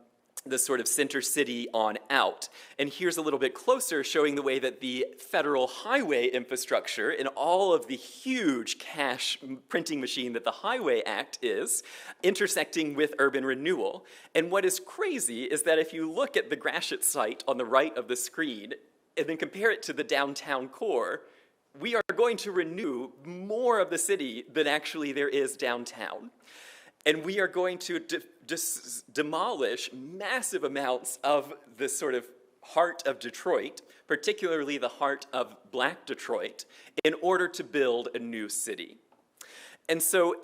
the sort of center city on out. And here's a little bit closer showing the way that the federal highway infrastructure and all of the huge cash printing machine that the Highway Act is, intersecting with urban renewal. And what is crazy is that if you look at the Gratiot site on the right of the screen and then compare it to the downtown core, we are going to renew more of the city than actually there is downtown. And we are going to demolish massive amounts of the sort of heart of Detroit, particularly the heart of Black Detroit, in order to build a new city. And so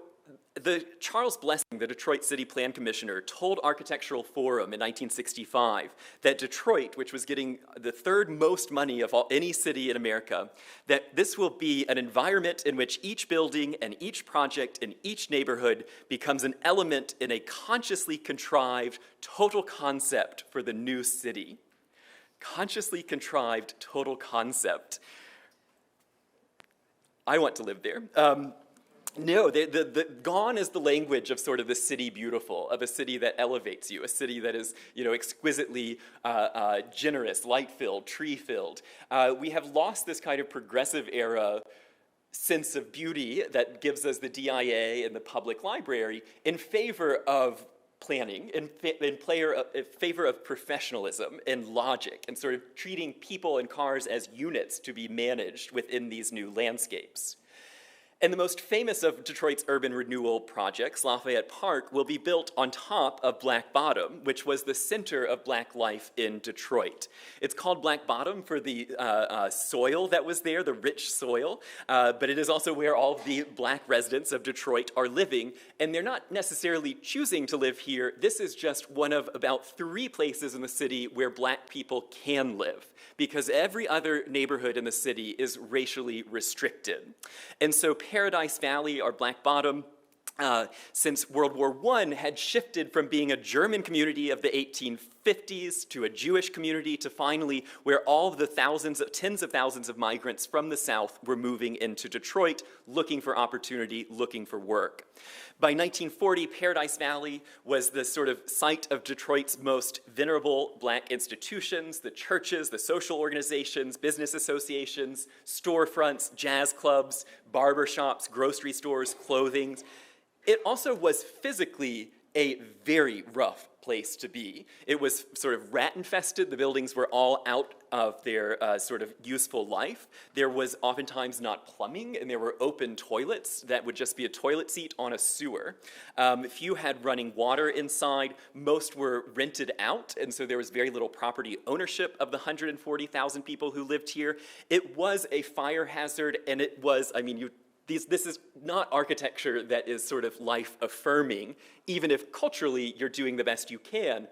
Charles Blessing, the Detroit City Plan Commissioner, told Architectural Forum in 1965 that Detroit, which was getting the third most money of any city in America, that this will be an environment in which each building and each project in each neighborhood becomes an element in a consciously contrived total concept for the new city. Consciously contrived total concept. I want to live there. No, gone is the language of sort of the city beautiful, of a city that elevates you, a city that is, exquisitely generous, light-filled, tree-filled. We have lost this kind of progressive era sense of beauty that gives us the DIA and the public library in favor of planning, in favor of professionalism and logic, and sort of treating people and cars as units to be managed within these new landscapes. And the most famous of Detroit's urban renewal projects, Lafayette Park, will be built on top of Black Bottom, which was the center of Black life in Detroit. It's called Black Bottom for the soil that was there, the rich soil, but it is also where all of the Black residents of Detroit are living, and they're not necessarily choosing to live here. This is just one of about 3 places in the city where Black people can live, because every other neighborhood in the city is racially restricted. And so Paradise Valley, or Black Bottom, since World War I, had shifted from being a German community of the 1850s to a Jewish community to finally where all of the tens of thousands of migrants from the South were moving into Detroit, looking for opportunity, looking for work. By 1940, Paradise Valley was the sort of site of Detroit's most venerable Black institutions, the churches, the social organizations, business associations, storefronts, jazz clubs, barber shops, grocery stores, clothing. It also was physically a very rough place to be. It was sort of rat-infested. The buildings were all out of their sort of useful life. There was oftentimes not plumbing, and there were open toilets that would just be a toilet seat on a sewer. Few had running water inside. Most were rented out, and so there was very little property ownership of the 140,000 people who lived here. It was a fire hazard, and it was, this is not architecture that is sort of life-affirming, even if culturally you're doing the best you can.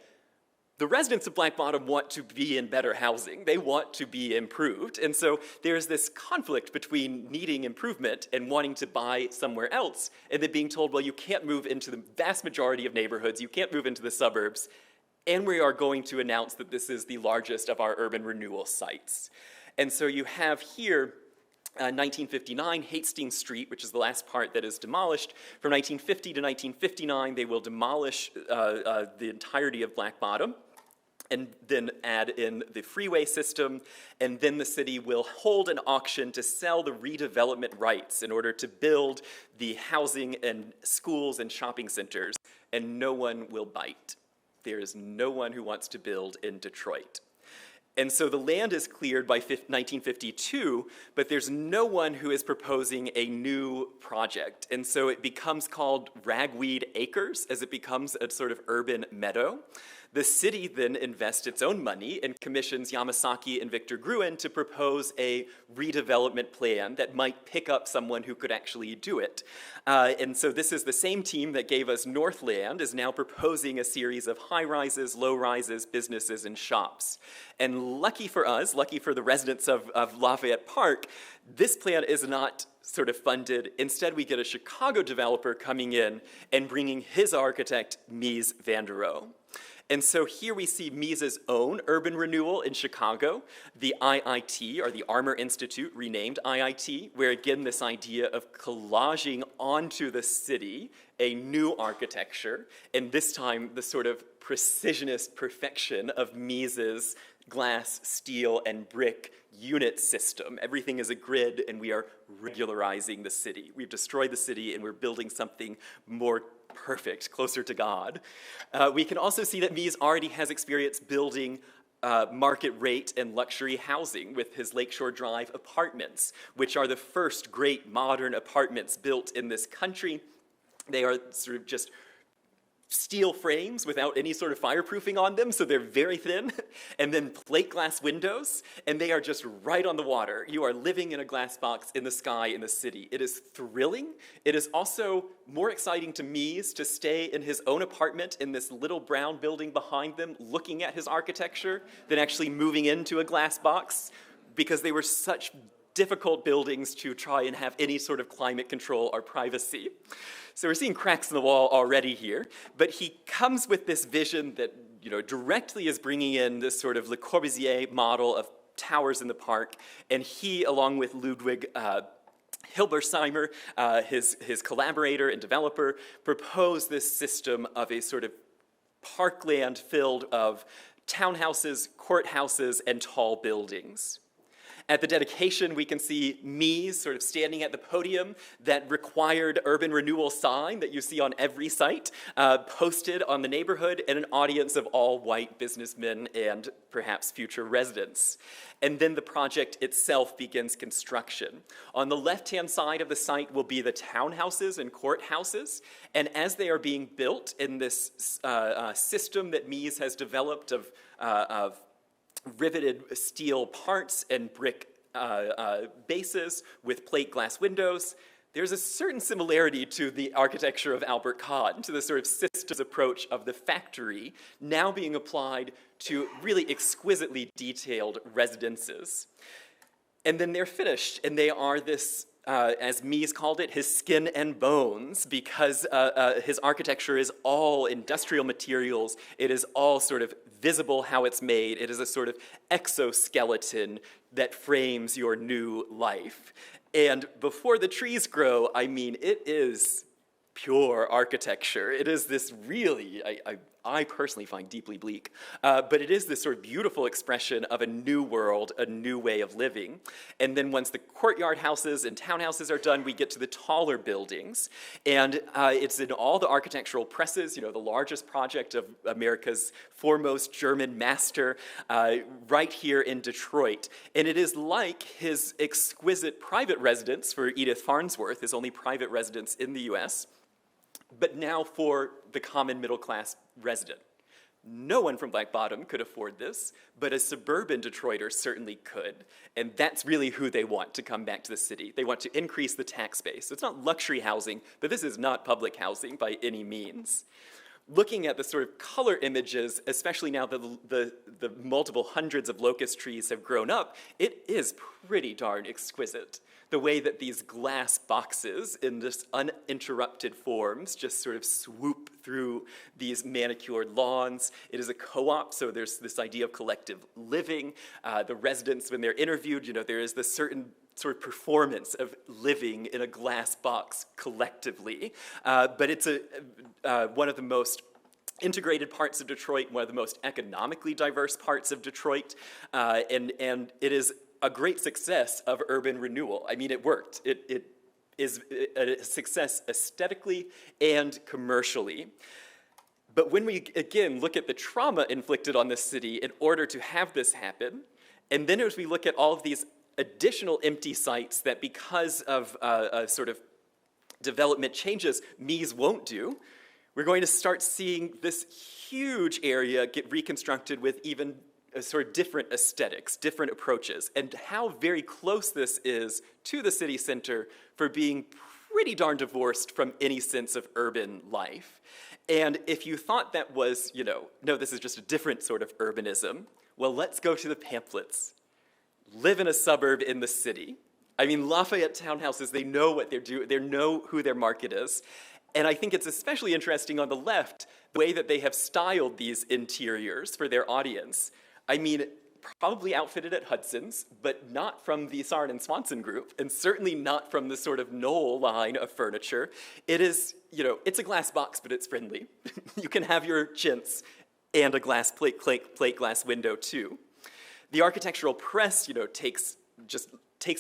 The residents of Black Bottom want to be in better housing. They want to be improved. And so there's this conflict between needing improvement and wanting to buy somewhere else, and then being told, well, you can't move into the vast majority of neighborhoods, you can't move into the suburbs, and we are going to announce that this is the largest of our urban renewal sites. And so you have here 1959, Hastings Street, which is the last part that is demolished. From 1950 to 1959, they will demolish the entirety of Black Bottom and then add in the freeway system, and then the city will hold an auction to sell the redevelopment rights in order to build the housing and schools and shopping centers, and no one will bite. There is no one who wants to build in Detroit. And so the land is cleared by 1952, but there's no one who is proposing a new project. And so it becomes called Ragweed Acres, as it becomes a sort of urban meadow. The city then invests its own money and commissions Yamasaki and Victor Gruen to propose a redevelopment plan that might pick up someone who could actually do it. And so this is the same team that gave us Northland, is now proposing a series of high-rises, low-rises, businesses, and shops. And lucky for us, lucky for the residents of Lafayette Park, this plan is not sort of funded. Instead, we get a Chicago developer coming in and bringing his architect, Mies van der Rohe. And so here we see Mies's own urban renewal in Chicago, the IIT, or the Armour Institute, renamed IIT, where again this idea of collaging onto the city a new architecture, and this time the sort of precisionist perfection of Mies's glass, steel, and brick unit system. Everything is a grid, and we are regularizing the city. We've destroyed the city, and we're building something more perfect, closer to God. We can also see that Mies already has experience building market rate and luxury housing with his Lakeshore Drive apartments, which are the first great modern apartments built in this country. They are sort of just steel frames without any sort of fireproofing on them, so they're very thin, and then plate glass windows, and they are just right on the water. You are living in a glass box in the sky in the city. It is thrilling. It is also more exciting to Mies to stay in his own apartment in this little brown building behind them, looking at his architecture, than actually moving into a glass box, because they were such difficult buildings to try and have any sort of climate control or privacy. So we're seeing cracks in the wall already here, but he comes with this vision that, directly is bringing in this sort of Le Corbusier model of towers in the park, and he, along with Ludwig Hilbersheimer, his collaborator and developer, proposed this system of a sort of parkland filled of townhouses, courthouses, and tall buildings. At the dedication, we can see Mies sort of standing at the podium, that required urban renewal sign that you see on every site, posted on the neighborhood, and an audience of all white businessmen and perhaps future residents. And then the project itself begins construction. On the left-hand side of the site will be the townhouses and courthouses, and as they are being built in this system that Mies has developed of riveted steel parts and brick bases with plate glass windows, there's a certain similarity to the architecture of Albert Kahn, to the sort of systems approach of the factory, now being applied to really exquisitely detailed residences. And then they're finished, and they are this, as Mies called it, his skin and bones, because his architecture is all industrial materials. It is all sort of visible how it's made. It is a sort of exoskeleton that frames your new life. And before the trees grow, I mean, it is pure architecture. It is this really, I personally find deeply bleak, but it is this sort of beautiful expression of a new world, a new way of living. And then once the courtyard houses and townhouses are done, we get to the taller buildings. And it's in all the architectural presses, you know, the largest project of America's foremost German master, right here in Detroit. And it is like his exquisite private residence for Edith Farnsworth, his only private residence in the US, but now for the common middle-class resident. No one from Black Bottom could afford this, but a suburban Detroiter certainly could, and that's really who they want to come back to the city. They want to increase the tax base. So it's not luxury housing, but this is not public housing by any means. Looking at the sort of color images, especially now that the multiple hundreds of locust trees have grown up, it is pretty darn exquisite. The way that these glass boxes in this uninterrupted forms just sort of swoop through these manicured lawns. It is a co-op, so there's this idea of collective living. The residents, when they're interviewed, you know, there is this certain sort of performance of living in a glass box collectively. But it's one of the most integrated parts of Detroit, one of the most economically diverse parts of Detroit, and it is a great success of urban renewal. I mean, it worked. It is a success aesthetically and commercially. But when we, again, look at the trauma inflicted on this city in order to have this happen, and then as we look at all of these additional empty sites that because of sort of development changes, Mies won't do, we're going to start seeing this huge area get reconstructed with even sort of different aesthetics, different approaches, and how very close this is to the city center for being pretty darn divorced from any sense of urban life. And if you thought that was, you know, no, this is just a different sort of urbanism, well, let's go to the pamphlets. Live in a suburb in the city. I mean, Lafayette townhouses, they know what they're doing, they know who their market is. And I think it's especially interesting on the left, the way that they have styled these interiors for their audience. I mean, probably outfitted at Hudson's, but not from the Sarn and Swanson group, and certainly not from the sort of Knoll line of furniture. It is, you know, it's a glass box, but it's friendly. You can have your chintz and a glass plate glass window too. The architectural press, you know, takes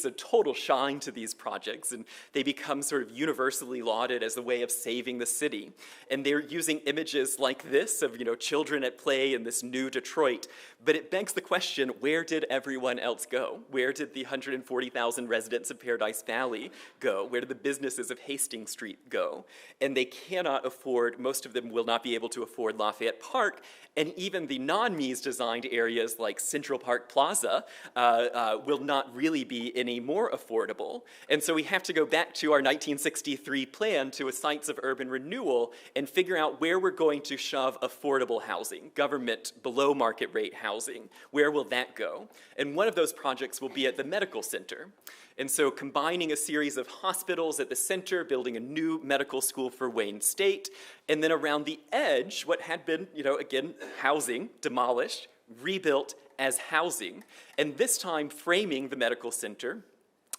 a total shine to these projects, and they become sort of universally lauded as a way of saving the city. And they're using images like this of, you know, children at play in this new Detroit. But it begs the question, where did everyone else go? Where did the 140,000 residents of Paradise Valley go? Where did the businesses of Hastings Street go? And they cannot afford, most of them will not be able to afford Lafayette Park, and even the non-Mies designed areas like Central Park Plaza will not really be any more affordable. And so we have to go back to our 1963 plan to a sites of urban renewal and figure out where we're going to shove affordable housing, government below market rate housing. Where will that go? And one of those projects will be at the medical center. And so combining a series of hospitals at the center, building a new medical school for Wayne State, and then around the edge, what had been, you know, again, housing, demolished, rebuilt as housing, and this time framing the medical center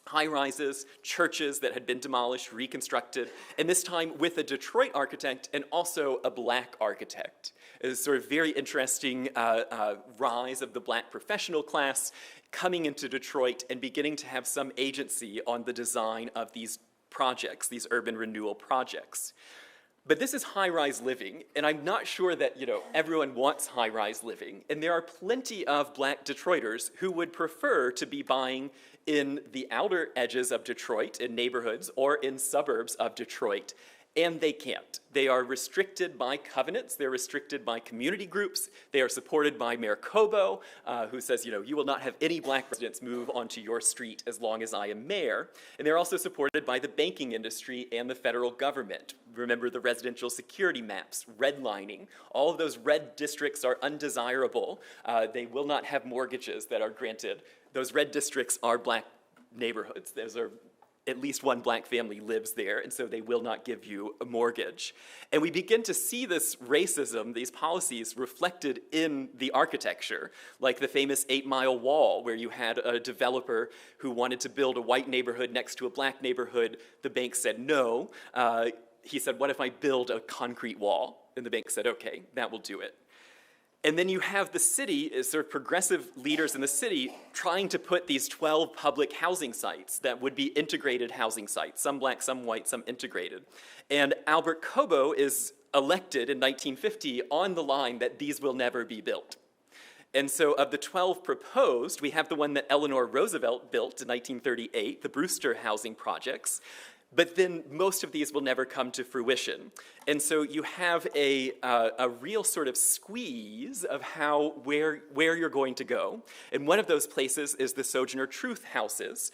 high-rises, churches that had been demolished, reconstructed, and this time with a Detroit architect and also a black architect. It was sort of very interesting rise of the black professional class coming into Detroit and beginning to have some agency on the design of these projects, these urban renewal projects. But this is high-rise living, and I'm not sure that, everyone wants high-rise living. And there are plenty of black Detroiters who would prefer to be buying in the outer edges of Detroit, in neighborhoods, or in suburbs of Detroit. And they can't. They are restricted by covenants. They're restricted by community groups. They are supported by Mayor Cobo, who says, you will not have any black residents move onto your street as long as I am mayor. And they're also supported by the banking industry and the federal government. Remember the residential security maps, redlining. All of those red districts are undesirable. They will not have mortgages that are granted. Those red districts are black neighborhoods. Those are at least one black family lives there, and so they will not give you a mortgage. And we begin to see this racism, these policies, reflected in the architecture, like the famous 8 Mile Wall, where you had a developer who wanted to build a white neighborhood next to a black neighborhood. The bank said no. He said, what if I build a concrete wall? And the bank said, okay, that will do it. And then you have the city, sort of progressive leaders in the city, trying to put these 12 public housing sites that would be integrated housing sites, some black, some white, some integrated. And Albert Cobo is elected in 1950 on the line that these will never be built. And so of the 12 proposed, we have the one that Eleanor Roosevelt built in 1938, the Brewster housing projects. But then most of these will never come to fruition. And so you have a real sort of squeeze of where you're going to go. And one of those places is the Sojourner Truth houses,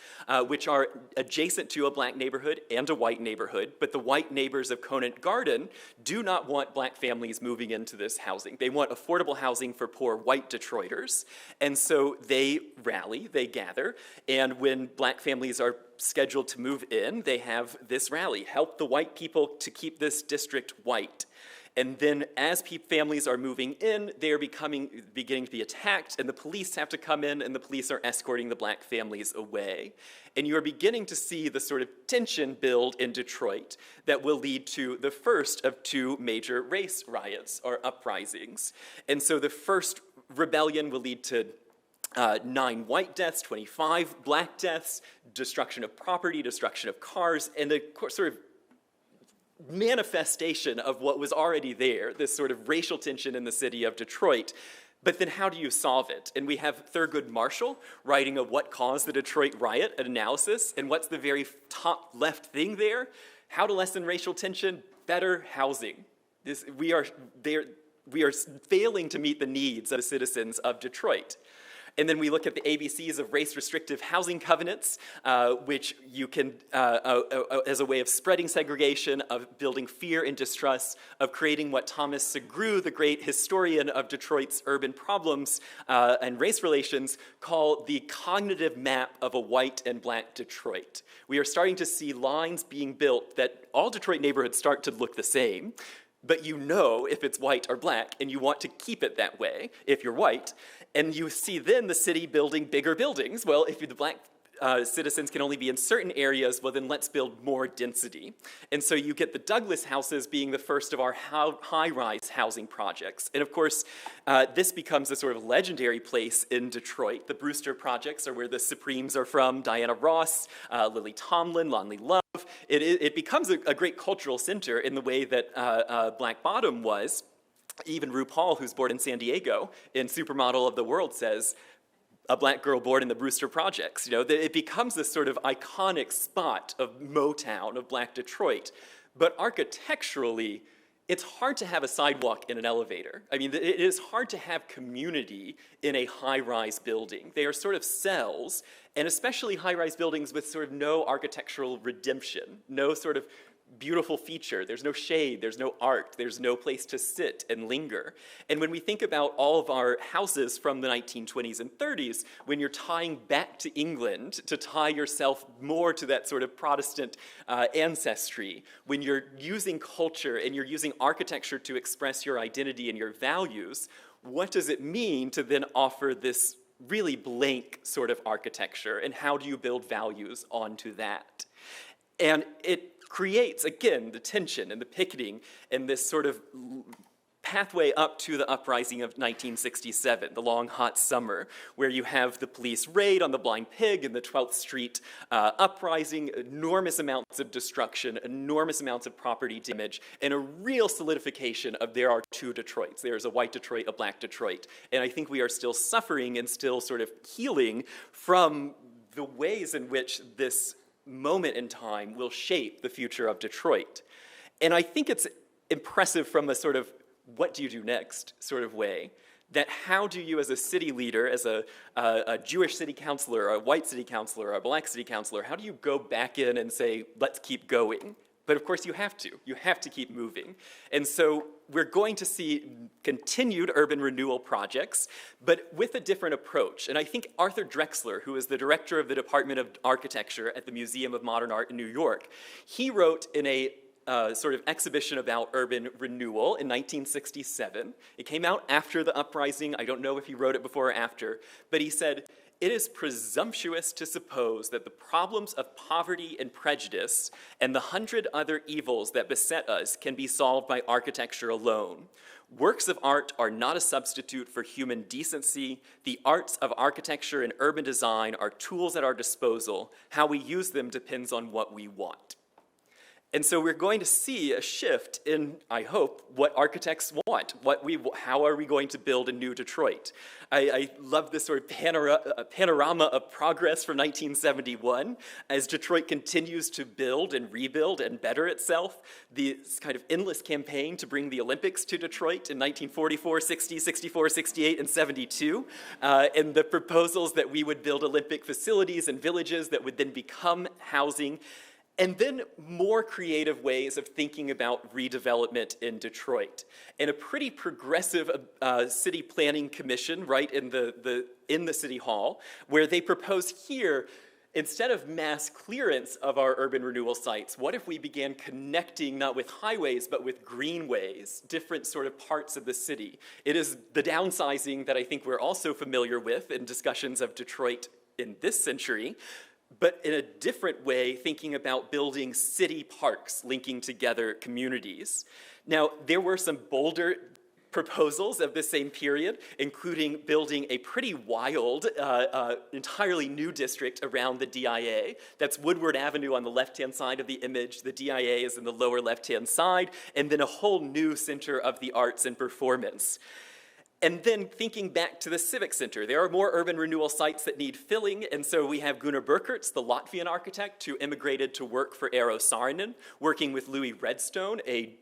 which are adjacent to a black neighborhood and a white neighborhood. But the white neighbors of Conant Garden do not want black families moving into this housing. They want affordable housing for poor white Detroiters. And so they rally, they gather, and when black families are scheduled to move in, they have this rally, help the white people to keep this district white. And then as families are moving in, they are beginning to be attacked, and the police have to come in, and the police are escorting the black families away. And you are beginning to see the sort of tension build in Detroit that will lead to the first of 2 major race riots or uprisings. And so the first rebellion will lead to 9 white deaths, 25 black deaths, destruction of property, destruction of cars, and a sort of manifestation of what was already there, this sort of racial tension in the city of Detroit. But then how do you solve it? And we have Thurgood Marshall writing a What Caused the Detroit Riot, an analysis, and what's the very top left thing there? How to lessen racial tension? Better housing. We are failing to meet the needs of the citizens of Detroit. And then we look at the ABCs of race-restrictive housing covenants, which you can, as a way of spreading segregation, of building fear and distrust, of creating what Thomas Segru, the great historian of Detroit's urban problems and race relations, call the cognitive map of a white and black Detroit. We are starting to see lines being built that all Detroit neighborhoods start to look the same, but you know if it's white or black, and you want to keep it that way if you're white. And you see then the city building bigger buildings. Well, if the black citizens can only be in certain areas, well, then let's build more density. And so you get the Douglas houses being the first of our high-rise housing projects. And of course, this becomes a sort of legendary place in Detroit. The Brewster projects are where the Supremes are from, Diana Ross, Lily Tomlin, Lonnie Love. It becomes a great cultural center in the way that Black Bottom was. Even RuPaul, who's born in San Diego, in Supermodel of the World, says, a black girl born in the Brewster projects. It becomes this sort of iconic spot of Motown, of black Detroit. But architecturally, it's hard to have a sidewalk in an elevator. I mean, it is hard to have community in a high-rise building. They are sort of cells, and especially high-rise buildings with sort of no architectural redemption, no sort of beautiful feature. There's no shade, there's no art, there's no place to sit and linger. And when we think about all of our houses from the 1920s and 30s, when you're tying back to England to tie yourself more to that sort of Protestant ancestry, when you're using culture and you're using architecture to express your identity and your values, what does it mean to then offer this really blank sort of architecture, and how do you build values onto that? And it creates, again, the tension and the picketing and this sort of pathway up to the uprising of 1967, the long, hot summer, where you have the police raid on the Blind Pig and the 12th Street uprising, enormous amounts of destruction, enormous amounts of property damage, and a real solidification of there are two Detroits. There's a white Detroit, a black Detroit. And I think we are still suffering and still sort of healing from the ways in which this moment in time will shape the future of Detroit. And I think it's impressive from a sort of what do you do next sort of way, that how do you as a city leader, as a Jewish city councilor, a white city councilor, a black city councilor, how do you go back in and say, let's keep going? But of course you have to keep moving. And so we're going to see continued urban renewal projects, but with a different approach. And I think Arthur Drexler, who is the director of the Department of Architecture at the Museum of Modern Art in New York, he wrote in a sort of exhibition about urban renewal in 1967. It came out after the uprising. I don't know if he wrote it before or after, but he said, "It is presumptuous to suppose that the problems of poverty and prejudice and the 100 other evils that beset us can be solved by architecture alone. Works of art are not a substitute for human decency. The arts of architecture and urban design are tools at our disposal. How we use them depends on what we want." And so we're going to see a shift in, I hope, what architects want. How are we going to build a new Detroit? I love this sort of panorama of progress from 1971 as Detroit continues to build and rebuild and better itself. This kind of endless campaign to bring the Olympics to Detroit in 1944, 60, 64, 68, and 72. And the proposals that we would build Olympic facilities and villages that would then become housing. And then more creative ways of thinking about redevelopment in Detroit. And a pretty progressive city planning commission right in the city hall, where they propose here, instead of mass clearance of our urban renewal sites, what if we began connecting not with highways, but with greenways, different sort of parts of the city? It is the downsizing that I think we're also familiar with in discussions of Detroit in this century, but in a different way, thinking about building city parks, linking together communities. Now, there were some bolder proposals of the same period, including building a pretty wild, entirely new district around the DIA. That's Woodward Avenue on the left-hand side of the image. The DIA is in the lower left-hand side, and then a whole new center of the arts and performance. And then thinking back to the Civic Center, there are more urban renewal sites that need filling, and so we have Gunnar Burkerts, the Latvian architect who immigrated to work for Eero Saarinen, working with Louis Redstone, a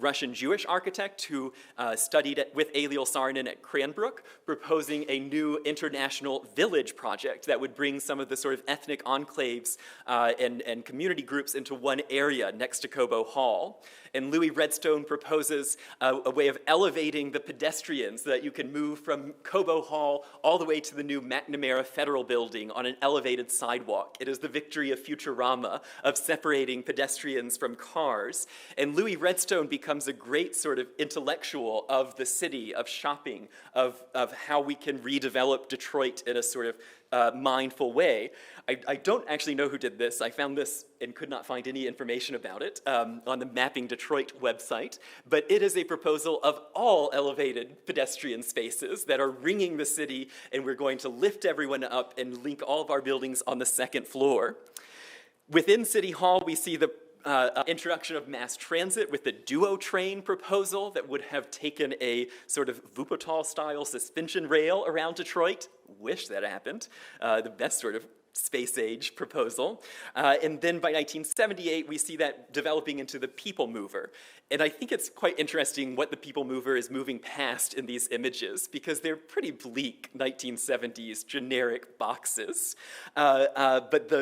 Russian Jewish architect who studied with Eliel Saarinen at Cranbrook, proposing a new international village project that would bring some of the sort of ethnic enclaves and community groups into one area next to Cobo Hall. And Louis Redstone proposes a way of elevating the pedestrians so that you can move from Cobo Hall all the way to the new McNamara Federal Building on an elevated sidewalk. It is the victory of Futurama, of separating pedestrians from cars. And Louis Redstone becomes a great sort of intellectual of the city, of shopping, of how we can redevelop Detroit in a sort of mindful way. I don't actually know who did this. I found this and could not find any information about it on the Mapping Detroit website, but it is a proposal of all elevated pedestrian spaces that are ringing the city, and we're going to lift everyone up and link all of our buildings on the second floor. Within City Hall, we see the introduction of mass transit with the duo train proposal that would have taken a sort of Wuppertal-style suspension rail around Detroit. Wish that happened. The best sort of space-age proposal. And then by 1978, we see that developing into the people mover. And I think it's quite interesting what the people mover is moving past in these images, because they're pretty bleak 1970s generic boxes. But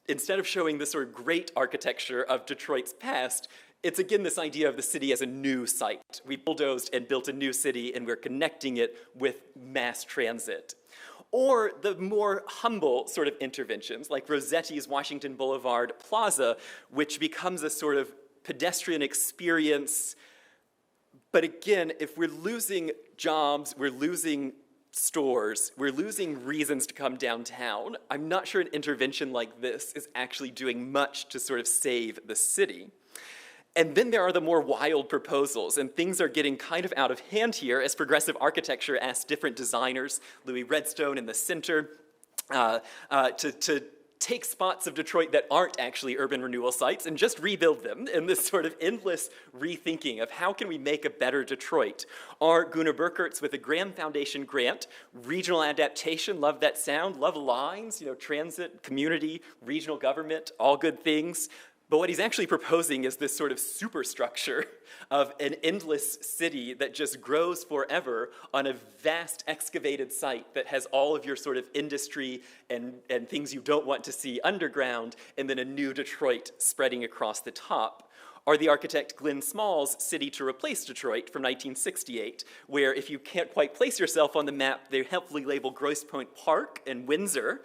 instead of showing the sort of great architecture of Detroit's past, it's again this idea of the city as a new site. We bulldozed and built a new city, and we're connecting it with mass transit. Or the more humble sort of interventions, like Rossetti's Washington Boulevard Plaza, which becomes a sort of pedestrian experience. But again, if we're losing jobs, we're losing stores. We're losing reasons to come downtown. I'm not sure an intervention like this is actually doing much to sort of save the city. And then there are the more wild proposals, and things are getting kind of out of hand here as progressive architecture asks different designers, Louis Redstone in the center, to take spots of Detroit that aren't actually urban renewal sites and just rebuild them in this sort of endless rethinking of how can we make a better Detroit. Are Gunnar Burkert's with the Graham Foundation grant, regional adaptation, love that sound, love lines, transit, community, regional government, all good things. But what he's actually proposing is this sort of superstructure of an endless city that just grows forever on a vast excavated site that has all of your sort of industry and things you don't want to see underground, and then a new Detroit spreading across the top. Or the architect Glenn Small's City to Replace Detroit from 1968, where if you can't quite place yourself on the map, they helpfully label Grosse Pointe Park and Windsor.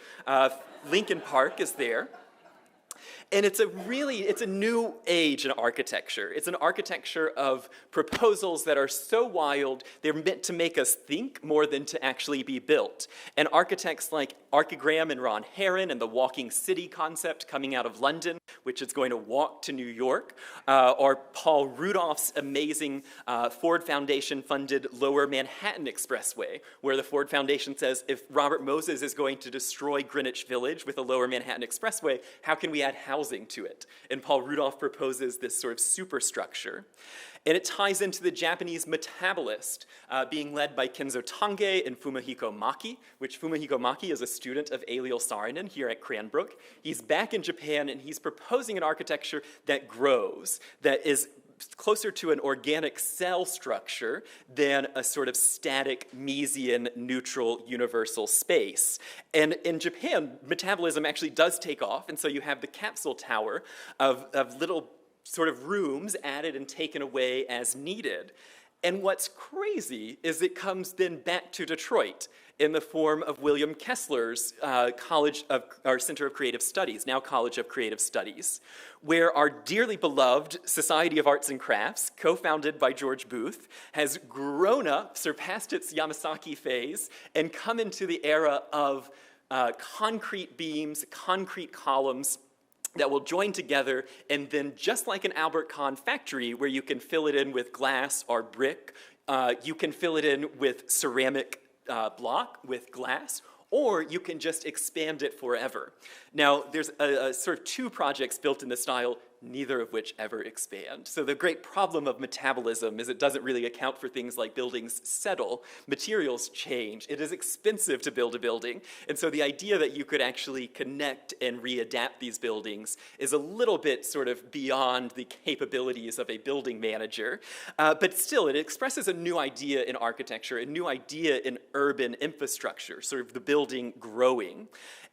Lincoln Park is there. And it's a new age in architecture. It's an architecture of proposals that are so wild, they're meant to make us think more than to actually be built. And architects like Archigram and Ron Heron and the walking city concept coming out of London, which is going to walk to New York, or Paul Rudolph's amazing Ford Foundation-funded Lower Manhattan Expressway, where the Ford Foundation says, if Robert Moses is going to destroy Greenwich Village with a Lower Manhattan Expressway, how can we add housing to it? And Paul Rudolph proposes this sort of superstructure. And it ties into the Japanese metabolist being led by Kenzo Tange and Fumihiko Maki, which Fumihiko Maki is a student of Eliel Saarinen here at Cranbrook. He's back in Japan, and he's proposing an architecture that grows, that is closer to an organic cell structure than a sort of static Miesian neutral universal space. And in Japan, metabolism actually does take off, and so you have the capsule tower of little sort of rooms added and taken away as needed. And what's crazy is it comes then back to Detroit in the form of William Kessler's Center of Creative Studies, now College of Creative Studies, where our dearly beloved Society of Arts and Crafts, co-founded by George Booth, has grown up, surpassed its Yamasaki phase, and come into the era of concrete beams, concrete columns, that will join together, and then just like an Albert Kahn factory where you can fill it in with glass or brick, you can fill it in with ceramic block with glass, or you can just expand it forever. Now, there's a sort of two projects built in the style, neither of which ever expand. So the great problem of metabolism is it doesn't really account for things like buildings settle, materials change, it is expensive to build a building, and so the idea that you could actually connect and readapt these buildings is a little bit sort of beyond the capabilities of a building manager, but still it expresses a new idea in architecture, a new idea in urban infrastructure, sort of the building growing.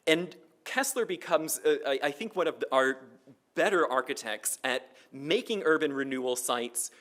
And Kessler becomes, I think, one of our better architects at making urban renewal sites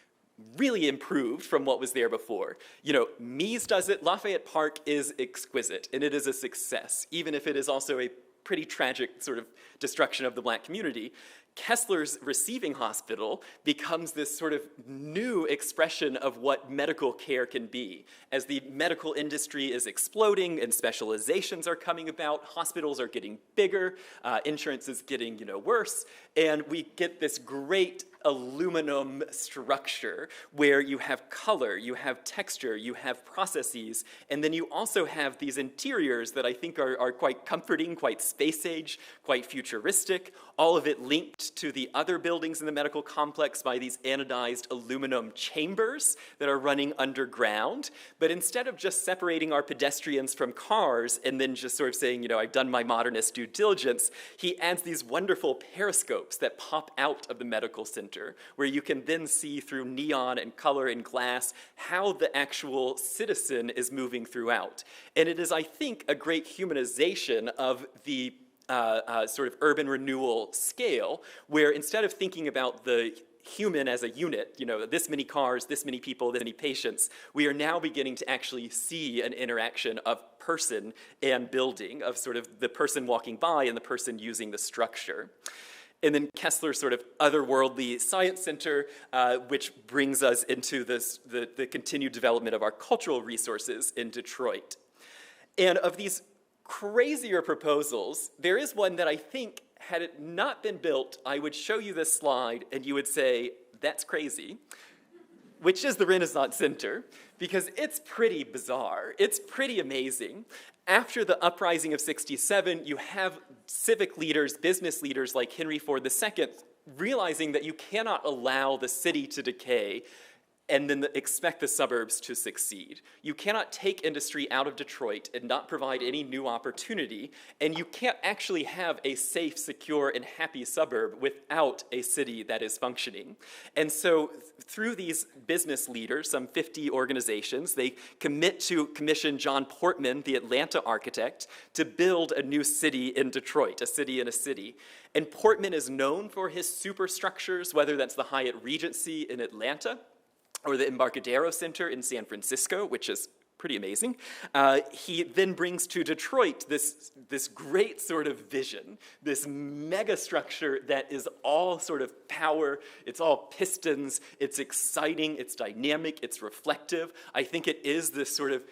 really improved from what was there before. Mies does it. Lafayette Park is exquisite, and it is a success, even if it is also a pretty tragic sort of destruction of the black community. Kessler's receiving hospital becomes this sort of new expression of what medical care can be. As the medical industry is exploding and specializations are coming about, hospitals are getting bigger, insurance is getting worse, and we get this great aluminum structure where you have color, you have texture, you have processes, and then you also have these interiors that I think are quite comforting, quite space age, quite futuristic, all of it linked to the other buildings in the medical complex by these anodized aluminum chambers that are running underground. But instead of just separating our pedestrians from cars and then just sort of saying, I've done my modernist due diligence, he adds these wonderful periscopes that pop out of the medical center, where you can then see through neon and color and glass how the actual citizen is moving throughout. And it is, I think, a great humanization of the sort of urban renewal scale, where instead of thinking about the human as a unit, this many cars, this many people, this many patients, we are now beginning to actually see an interaction of person and building, of sort of the person walking by and the person using the structure. And then Kessler's sort of otherworldly science center, which brings us into the continued development of our cultural resources in Detroit. And of these crazier proposals, there is one that I think, had it not been built, I would show you this slide and you would say, that's crazy, which is the Renaissance Center, because it's pretty bizarre. It's pretty amazing. After the uprising of '67, you have civic leaders, business leaders like Henry Ford II, realizing that you cannot allow the city to decay and then expect the suburbs to succeed. You cannot take industry out of Detroit and not provide any new opportunity, and you can't actually have a safe, secure, and happy suburb without a city that is functioning. And so through these business leaders, some 50 organizations, they commit to commission John Portman, the Atlanta architect, to build a new city in Detroit, a city in a city. And Portman is known for his superstructures, whether that's the Hyatt Regency in Atlanta, or the Embarcadero Center in San Francisco, which is pretty amazing. He then brings to Detroit this great sort of vision, this mega structure that is all sort of power, it's all pistons, it's exciting, it's dynamic, it's reflective. I think it is this sort of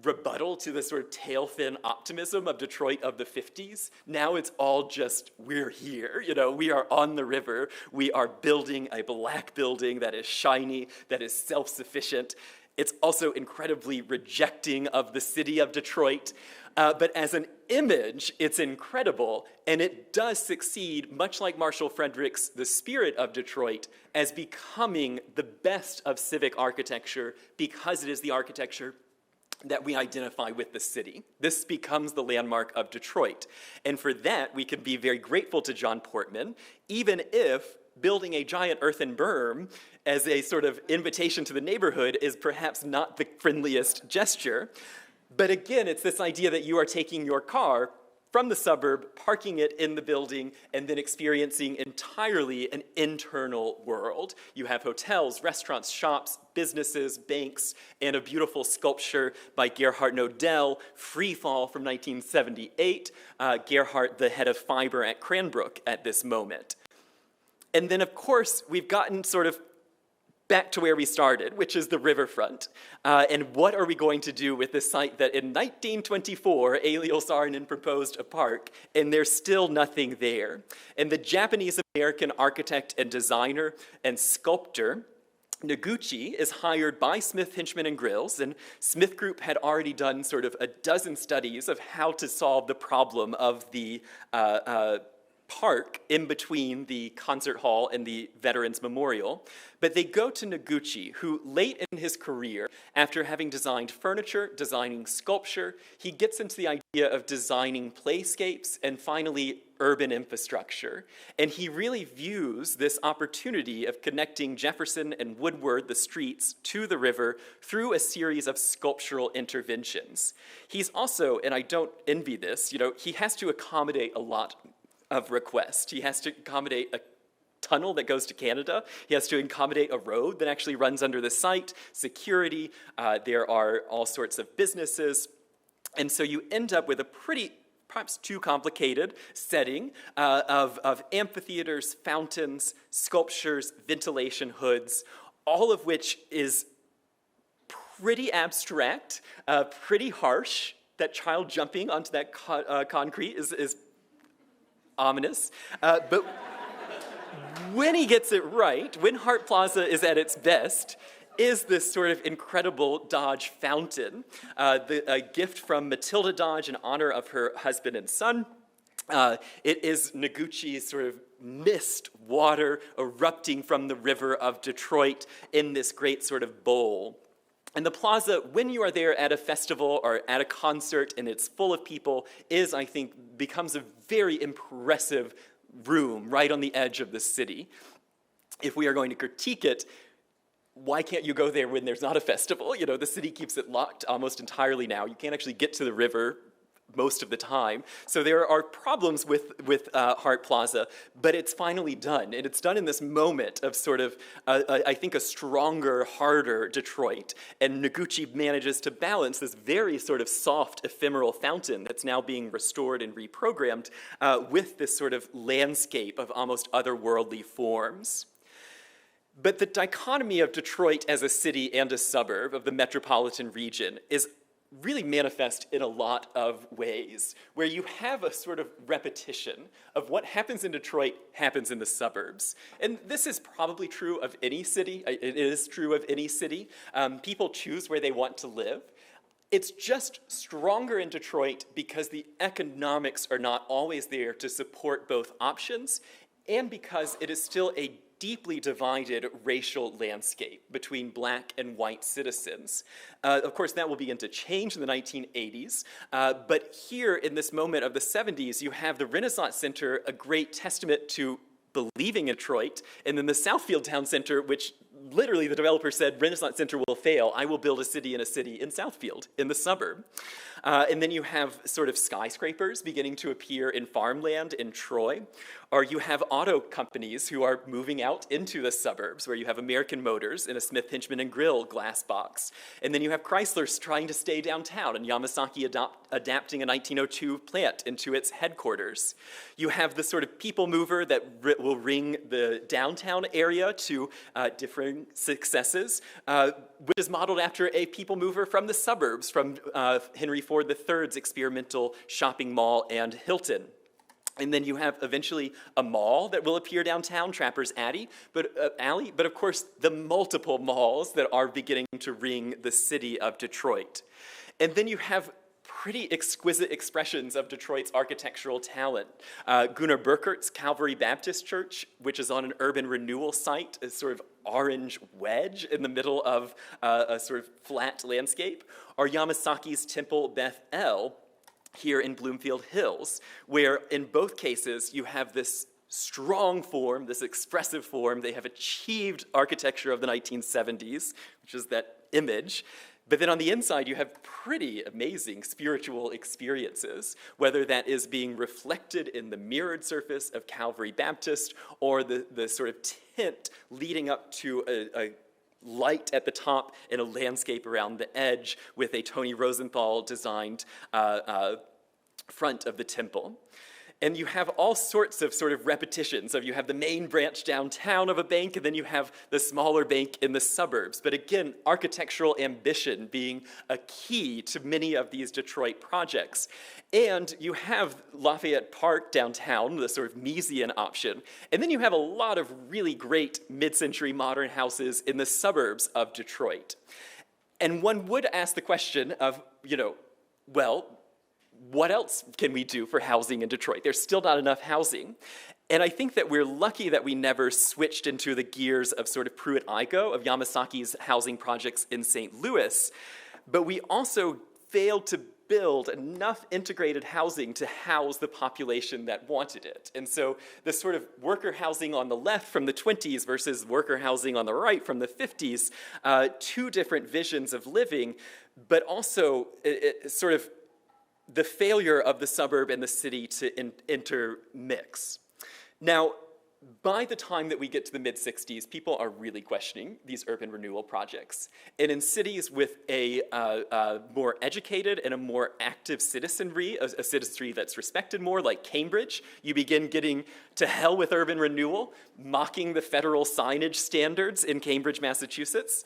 rebuttal to the sort of tail fin optimism of Detroit of the 50s. Now it's all just, we're here, we are on the river, we are building a black building that is shiny, that is self-sufficient. It's also incredibly rejecting of the city of Detroit, but as an image, it's incredible, and it does succeed, much like Marshall Frederick's The Spirit of Detroit, as becoming the best of civic architecture because it is the architecture that we identify with the city. This becomes the landmark of Detroit. And for that, we can be very grateful to John Portman, even if building a giant earthen berm as a sort of invitation to the neighborhood is perhaps not the friendliest gesture. But again, it's this idea that you are taking your car from the suburb, parking it in the building, and then experiencing entirely an internal world. You have hotels, restaurants, shops, businesses, banks, and a beautiful sculpture by Gerhard Nodell, Free Fall from 1978, Gerhard, the head of fiber at Cranbrook at this moment. And then, of course, we've gotten sort of back to where we started, which is the riverfront. And what are we going to do with this site that in 1924, Eliel Saarinen proposed a park, and there's still nothing there. And the Japanese-American architect and designer and sculptor, Noguchi, is hired by Smith, Hinchman, and Grills, and Smith Group had already done sort of a dozen studies of how to solve the problem of the park in between the concert hall and the Veterans Memorial. But they go to Noguchi, who late in his career, after having designed furniture, designing sculpture, he gets into the idea of designing playscapes and finally urban infrastructure. And he really views this opportunity of connecting Jefferson and Woodward, the streets, to the river through a series of sculptural interventions. He's also, and I don't envy this, he has to accommodate a lot of requests. He has to accommodate a tunnel that goes to Canada. He has to accommodate a road that actually runs under the site, security. There are all sorts of businesses. And so you end up with a pretty, perhaps too complicated setting of amphitheaters, fountains, sculptures, ventilation hoods, all of which is pretty abstract, pretty harsh. That child jumping onto that concrete is ominous, but when he gets it right, when Hart Plaza is at its best, is this sort of incredible Dodge fountain, a gift from Matilda Dodge in honor of her husband and son. It is Noguchi's sort of mist water erupting from the river of Detroit in this great sort of bowl. And the plaza, when you are there at a festival or at a concert and it's full of people, I think, becomes a very impressive room right on the edge of the city. If we are going to critique it, why can't you go there when there's not a festival? The city keeps it locked almost entirely now. You can't actually get to the river most of the time. So there are problems with Hart Plaza, but it's finally done. And it's done in this moment of sort of, I think, a stronger, harder Detroit. And Noguchi manages to balance this very sort of soft, ephemeral fountain that's now being restored and reprogrammed with this sort of landscape of almost otherworldly forms. But the dichotomy of Detroit as a city and a suburb of the metropolitan region is really manifest in a lot of ways, where you have a sort of repetition of what happens in Detroit happens in the suburbs. And this is probably true of any city. It is true of any city. People choose where they want to live. It's just stronger in Detroit because the economics are not always there to support both options, and because it is still a deeply divided racial landscape between black and white citizens. Of course, that will begin to change in the 1980s, but here in this moment of the 70s, you have the Renaissance Center, a great testament to believing in Detroit, and then the Southfield Town Center, which literally the developer said, Renaissance Center will fail, I will build a city in Southfield, in the suburb. And then you have sort of skyscrapers beginning to appear in farmland in Troy, or you have auto companies who are moving out into the suburbs, where you have American Motors in a Smith, Hinchman and Grill glass box. And then you have Chrysler trying to stay downtown, and Yamasaki adapting a 1902 plant into its headquarters. You have the sort of people mover that will bring the downtown area to different successes, which is modeled after a people mover from the suburbs, from Henry Ford III's experimental shopping mall and Hilton. And then you have eventually a mall that will appear downtown, Trapper's Alley, but of course the multiple malls that are beginning to ring the city of Detroit. And then you have pretty exquisite expressions of Detroit's architectural talent. Gunnar Burkert's Calvary Baptist Church, which is on an urban renewal site, a sort of orange wedge in the middle of a sort of flat landscape, or Yamasaki's Temple Beth El, here in Bloomfield Hills, where in both cases you have this strong form, this expressive form. They have achieved architecture of the 1970s, which is that image. But then on the inside, you have pretty amazing spiritual experiences, whether that is being reflected in the mirrored surface of Calvary Baptist or the sort of tint leading up to a light at the top and a landscape around the edge with a Tony Rosenthal designed front of the temple. And you have all sorts of sort of repetitions of you have the main branch downtown of a bank, and then you have the smaller bank in the suburbs. But again, architectural ambition being a key to many of these Detroit projects. And you have Lafayette Park downtown, the sort of Miesian option. And then you have a lot of really great mid-century modern houses in the suburbs of Detroit. And one would ask the question of, well, what else can we do for housing in Detroit? There's still not enough housing. And I think that we're lucky that we never switched into the gears of sort of Pruitt-Igoe, of Yamasaki's housing projects in St. Louis. But we also failed to build enough integrated housing to house the population that wanted it. And so the sort of worker housing on the left from the 20s versus worker housing on the right from the 50s, two different visions of living, but also sort of the failure of the suburb and the city to intermix. Now, by the time that we get to the mid-60s, people are really questioning these urban renewal projects. And in cities with a more educated and a more active citizenry, a citizenry that's respected more, like Cambridge, you begin getting to hell with urban renewal, mocking the federal signage standards in Cambridge, Massachusetts,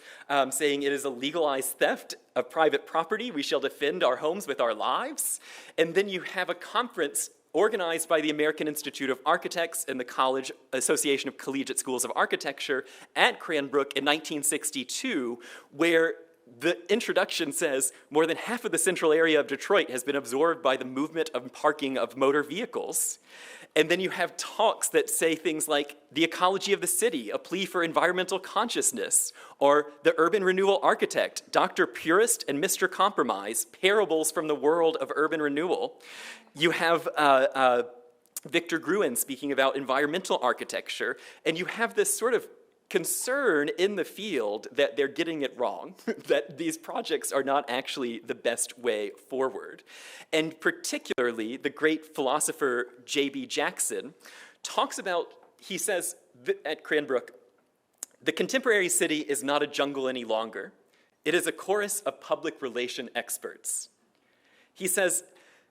saying it is a legalized theft of private property. We shall defend our homes with our lives. And then you have a conference organized by the American Institute of Architects and the College Association of Collegiate Schools of Architecture at Cranbrook in 1962, where the introduction says more than half of the central area of Detroit has been absorbed by the movement and parking of motor vehicles. And then you have talks that say things like the ecology of the city, a plea for environmental consciousness, or the urban renewal architect, Dr. Purist and Mr. Compromise, parables from the world of urban renewal. You have Victor Gruen speaking about environmental architecture, and you have this sort of concern in the field that they're getting it wrong, that these projects are not actually the best way forward. And particularly, the great philosopher J.B. Jackson talks about, he says at Cranbrook, the contemporary city is not a jungle any longer. It is a chorus of public relation experts. He says,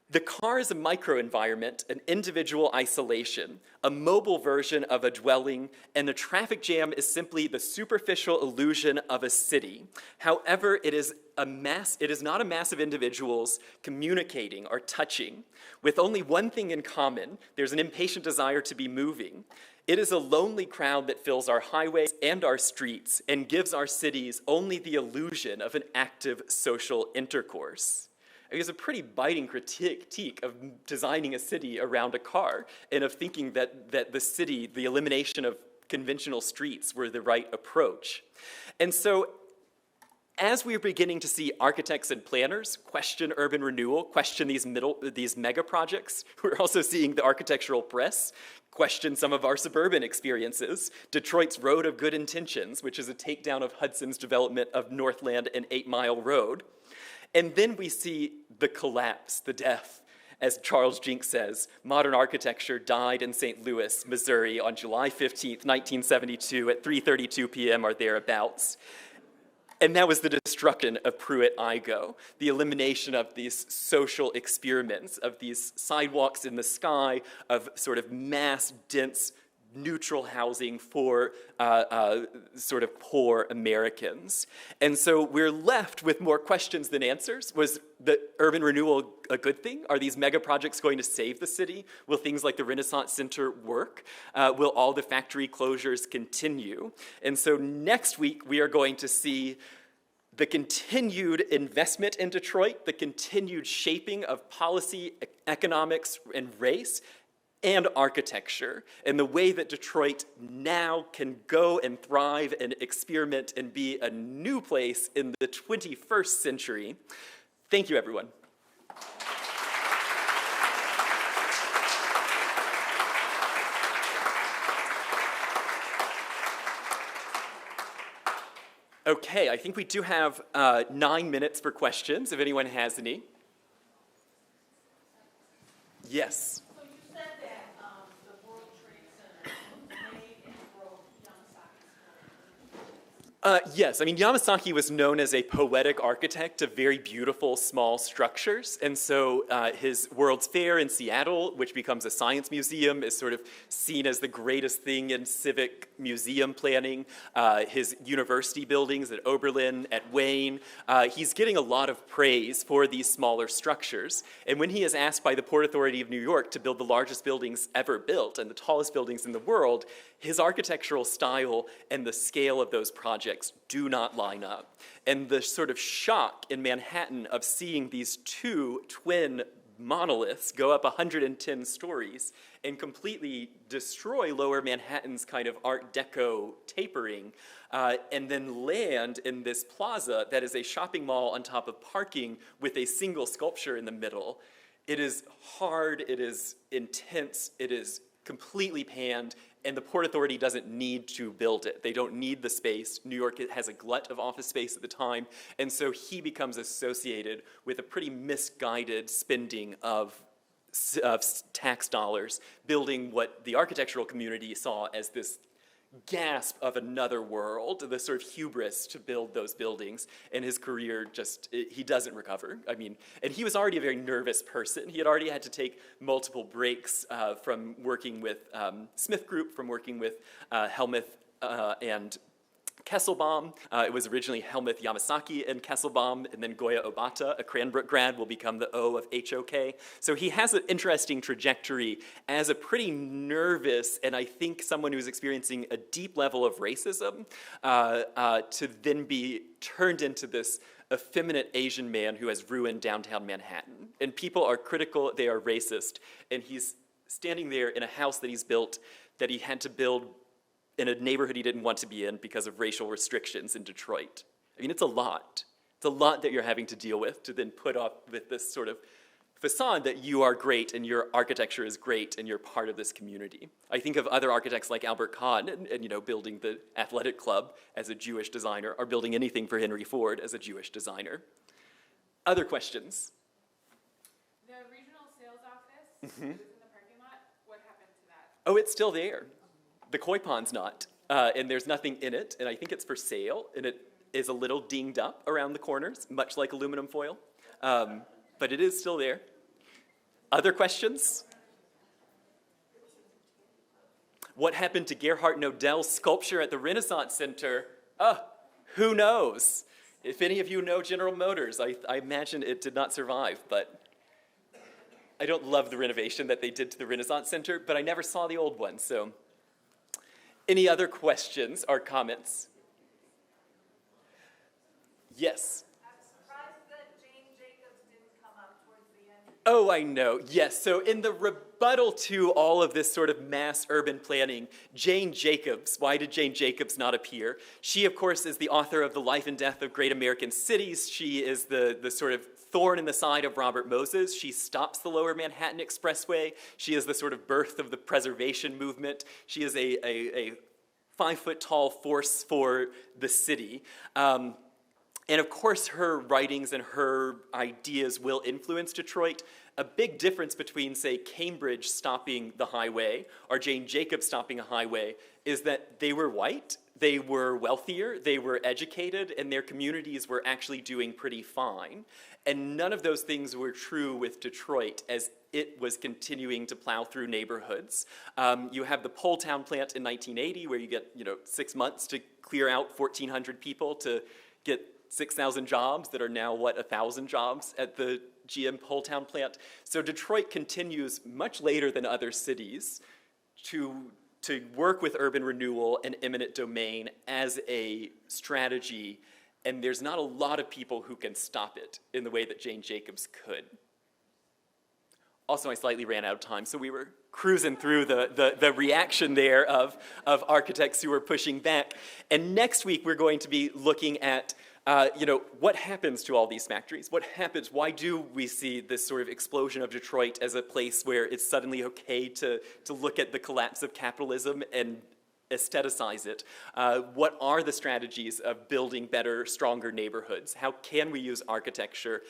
The car is a microenvironment, an individual isolation, a mobile version of a dwelling, and the traffic jam is simply the superficial illusion of a city. However, it is not a mass of individuals communicating or touching. With only one thing in common, there's an impatient desire to be moving. It is a lonely crowd that fills our highways and our streets and gives our cities only the illusion of an active social intercourse. It was a pretty biting critique of designing a city around a car and of thinking that the city, the elimination of conventional streets, were the right approach. And so as we're beginning to see architects and planners question urban renewal, question these mega projects, we're also seeing the architectural press question some of our suburban experiences. Detroit's Road of Good Intentions, which is a takedown of Hudson's development of Northland and 8 Mile Road. And then we see the collapse, the death. As Charles Jenks says, modern architecture died in St. Louis, Missouri on July 15th, 1972 at 3:32 p.m. or thereabouts. And that was the destruction of Pruitt-Igoe, the elimination of these social experiments, of these sidewalks in the sky, of sort of mass, dense, neutral housing for sort of poor Americans. And so we're left with more questions than answers. Was the urban renewal a good thing? Are these mega projects going to save the city? Will things like the Renaissance Center work? Will all the factory closures continue? And so next week we are going to see the continued investment in Detroit, the continued shaping of policy, economics, and race, and architecture, and the way that Detroit now can go and thrive and experiment and be a new place in the 21st century. Thank you, everyone. Okay, I think we do have 9 minutes for questions, if anyone has any. Yes. Yes, I mean, Yamasaki was known as a poetic architect of very beautiful small structures, and so his World's Fair in Seattle, which becomes a science museum, is sort of seen as the greatest thing in civic museum planning. His university buildings at Oberlin, at Wayne, he's getting a lot of praise for these smaller structures, and when he is asked by the Port Authority of New York to build the largest buildings ever built and the tallest buildings in the world, his architectural style and the scale of those projects do not line up. And the sort of shock in Manhattan of seeing these two twin monoliths go up 110 stories and completely destroy Lower Manhattan's kind of Art Deco tapering, and then land in this plaza that is a shopping mall on top of parking with a single sculpture in the middle. It is hard, it is intense, it is completely panned, and the Port Authority doesn't need to build it. They don't need the space. New York has a glut of office space at the time, and so he becomes associated with a pretty misguided spending of tax dollars, building what the architectural community saw as this gasp of another world, the sort of hubris to build those buildings, and his career he doesn't recover. I mean, and he was already a very nervous person. He had already had to take multiple breaks from working with Smith Group, from working with Helmuth and Kesselbaum. It was originally Helmuth, Yamasaki, and Kesselbaum, and then Goya Obata, a Cranbrook grad, will become the O of HOK. So he has an interesting trajectory as a pretty nervous, and I think someone who's experiencing a deep level of racism, to then be turned into this effeminate Asian man who has ruined downtown Manhattan. And people are critical, they are racist, and he's standing there in a house that he's built, that he had to build in a neighborhood he didn't want to be in because of racial restrictions in Detroit. I mean, it's a lot. It's a lot that you're having to deal with to then put up with this sort of facade that you are great and your architecture is great and you're part of this community. I think of other architects like Albert Kahn and building the athletic club as a Jewish designer, or building anything for Henry Ford as a Jewish designer. Other questions? The regional sales office that was in the parking lot, what happened to that? Oh, it's still there. The koi pond's not, and there's nothing in it, and I think it's for sale, and it is a little dinged up around the corners, much like aluminum foil, but it is still there. Other questions? What happened to Gerhard Nodell's sculpture at the Renaissance Center? Who knows? If any of you know General Motors, I imagine it did not survive, but I don't love the renovation that they did to the Renaissance Center, but I never saw the old one, so. Any other questions or comments? Yes? I'm surprised that Jane Jacobs didn't come up towards the end. Oh, I know. Yes. So in the rebuttal to all of this sort of mass urban planning, Jane Jacobs, why did Jane Jacobs not appear? She, of course, is the author of The Life and Death of Great American Cities. She is the sort of thorn in the side of Robert Moses. She stops the Lower Manhattan Expressway. She is the sort of birth of the preservation movement. She is a 5-foot-tall force for the city. And of course, her writings and her ideas will influence Detroit. A big difference between, say, Cambridge stopping the highway or Jane Jacobs stopping a highway is that they were white, they were wealthier, they were educated, and their communities were actually doing pretty fine. And none of those things were true with Detroit as it was continuing to plow through neighborhoods. You have the Poletown plant in 1980 where you get 6 months to clear out 1,400 people to get 6,000 jobs that are now, 1,000 jobs at the GM Poletown plant. So Detroit continues much later than other cities to work with urban renewal and eminent domain as a strategy, and there's not a lot of people who can stop it in the way that Jane Jacobs could. Also, I slightly ran out of time, so we were cruising through the reaction there of architects who were pushing back. And next week, we're going to be looking at what happens to all these factories? What happens? Why do we see this sort of explosion of Detroit as a place where it's suddenly okay to look at the collapse of capitalism and aestheticize it? What are the strategies of building better, stronger neighborhoods? How can we use architecture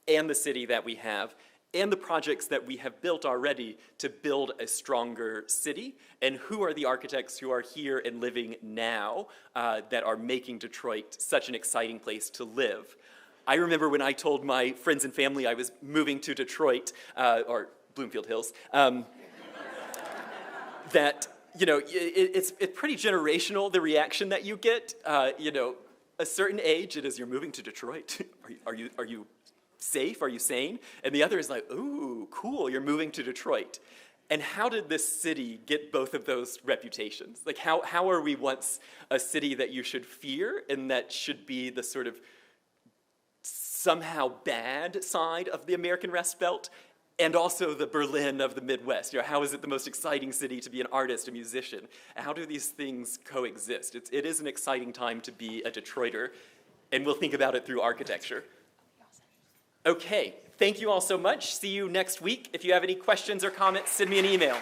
and the city that we have and the projects that we have built already to build a stronger city? And who are the architects who are here and living now that are making Detroit such an exciting place to live? I remember when I told my friends and family I was moving to Detroit, or Bloomfield Hills, that it's pretty generational, the reaction that you get. A certain age, it is, you're moving to Detroit. Are you safe? Are you sane? And the other is like, ooh, cool, you're moving to Detroit. And how did this city get both of those reputations? Like, how are we once a city that you should fear and that should be the sort of somehow bad side of the American Rust Belt, and also the Berlin of the Midwest? How is it the most exciting city to be an artist, a musician? How do these things coexist? It is an exciting time to be a Detroiter, and we'll think about it through architecture. Okay, thank you all so much. See you next week. If you have any questions or comments, send me an email.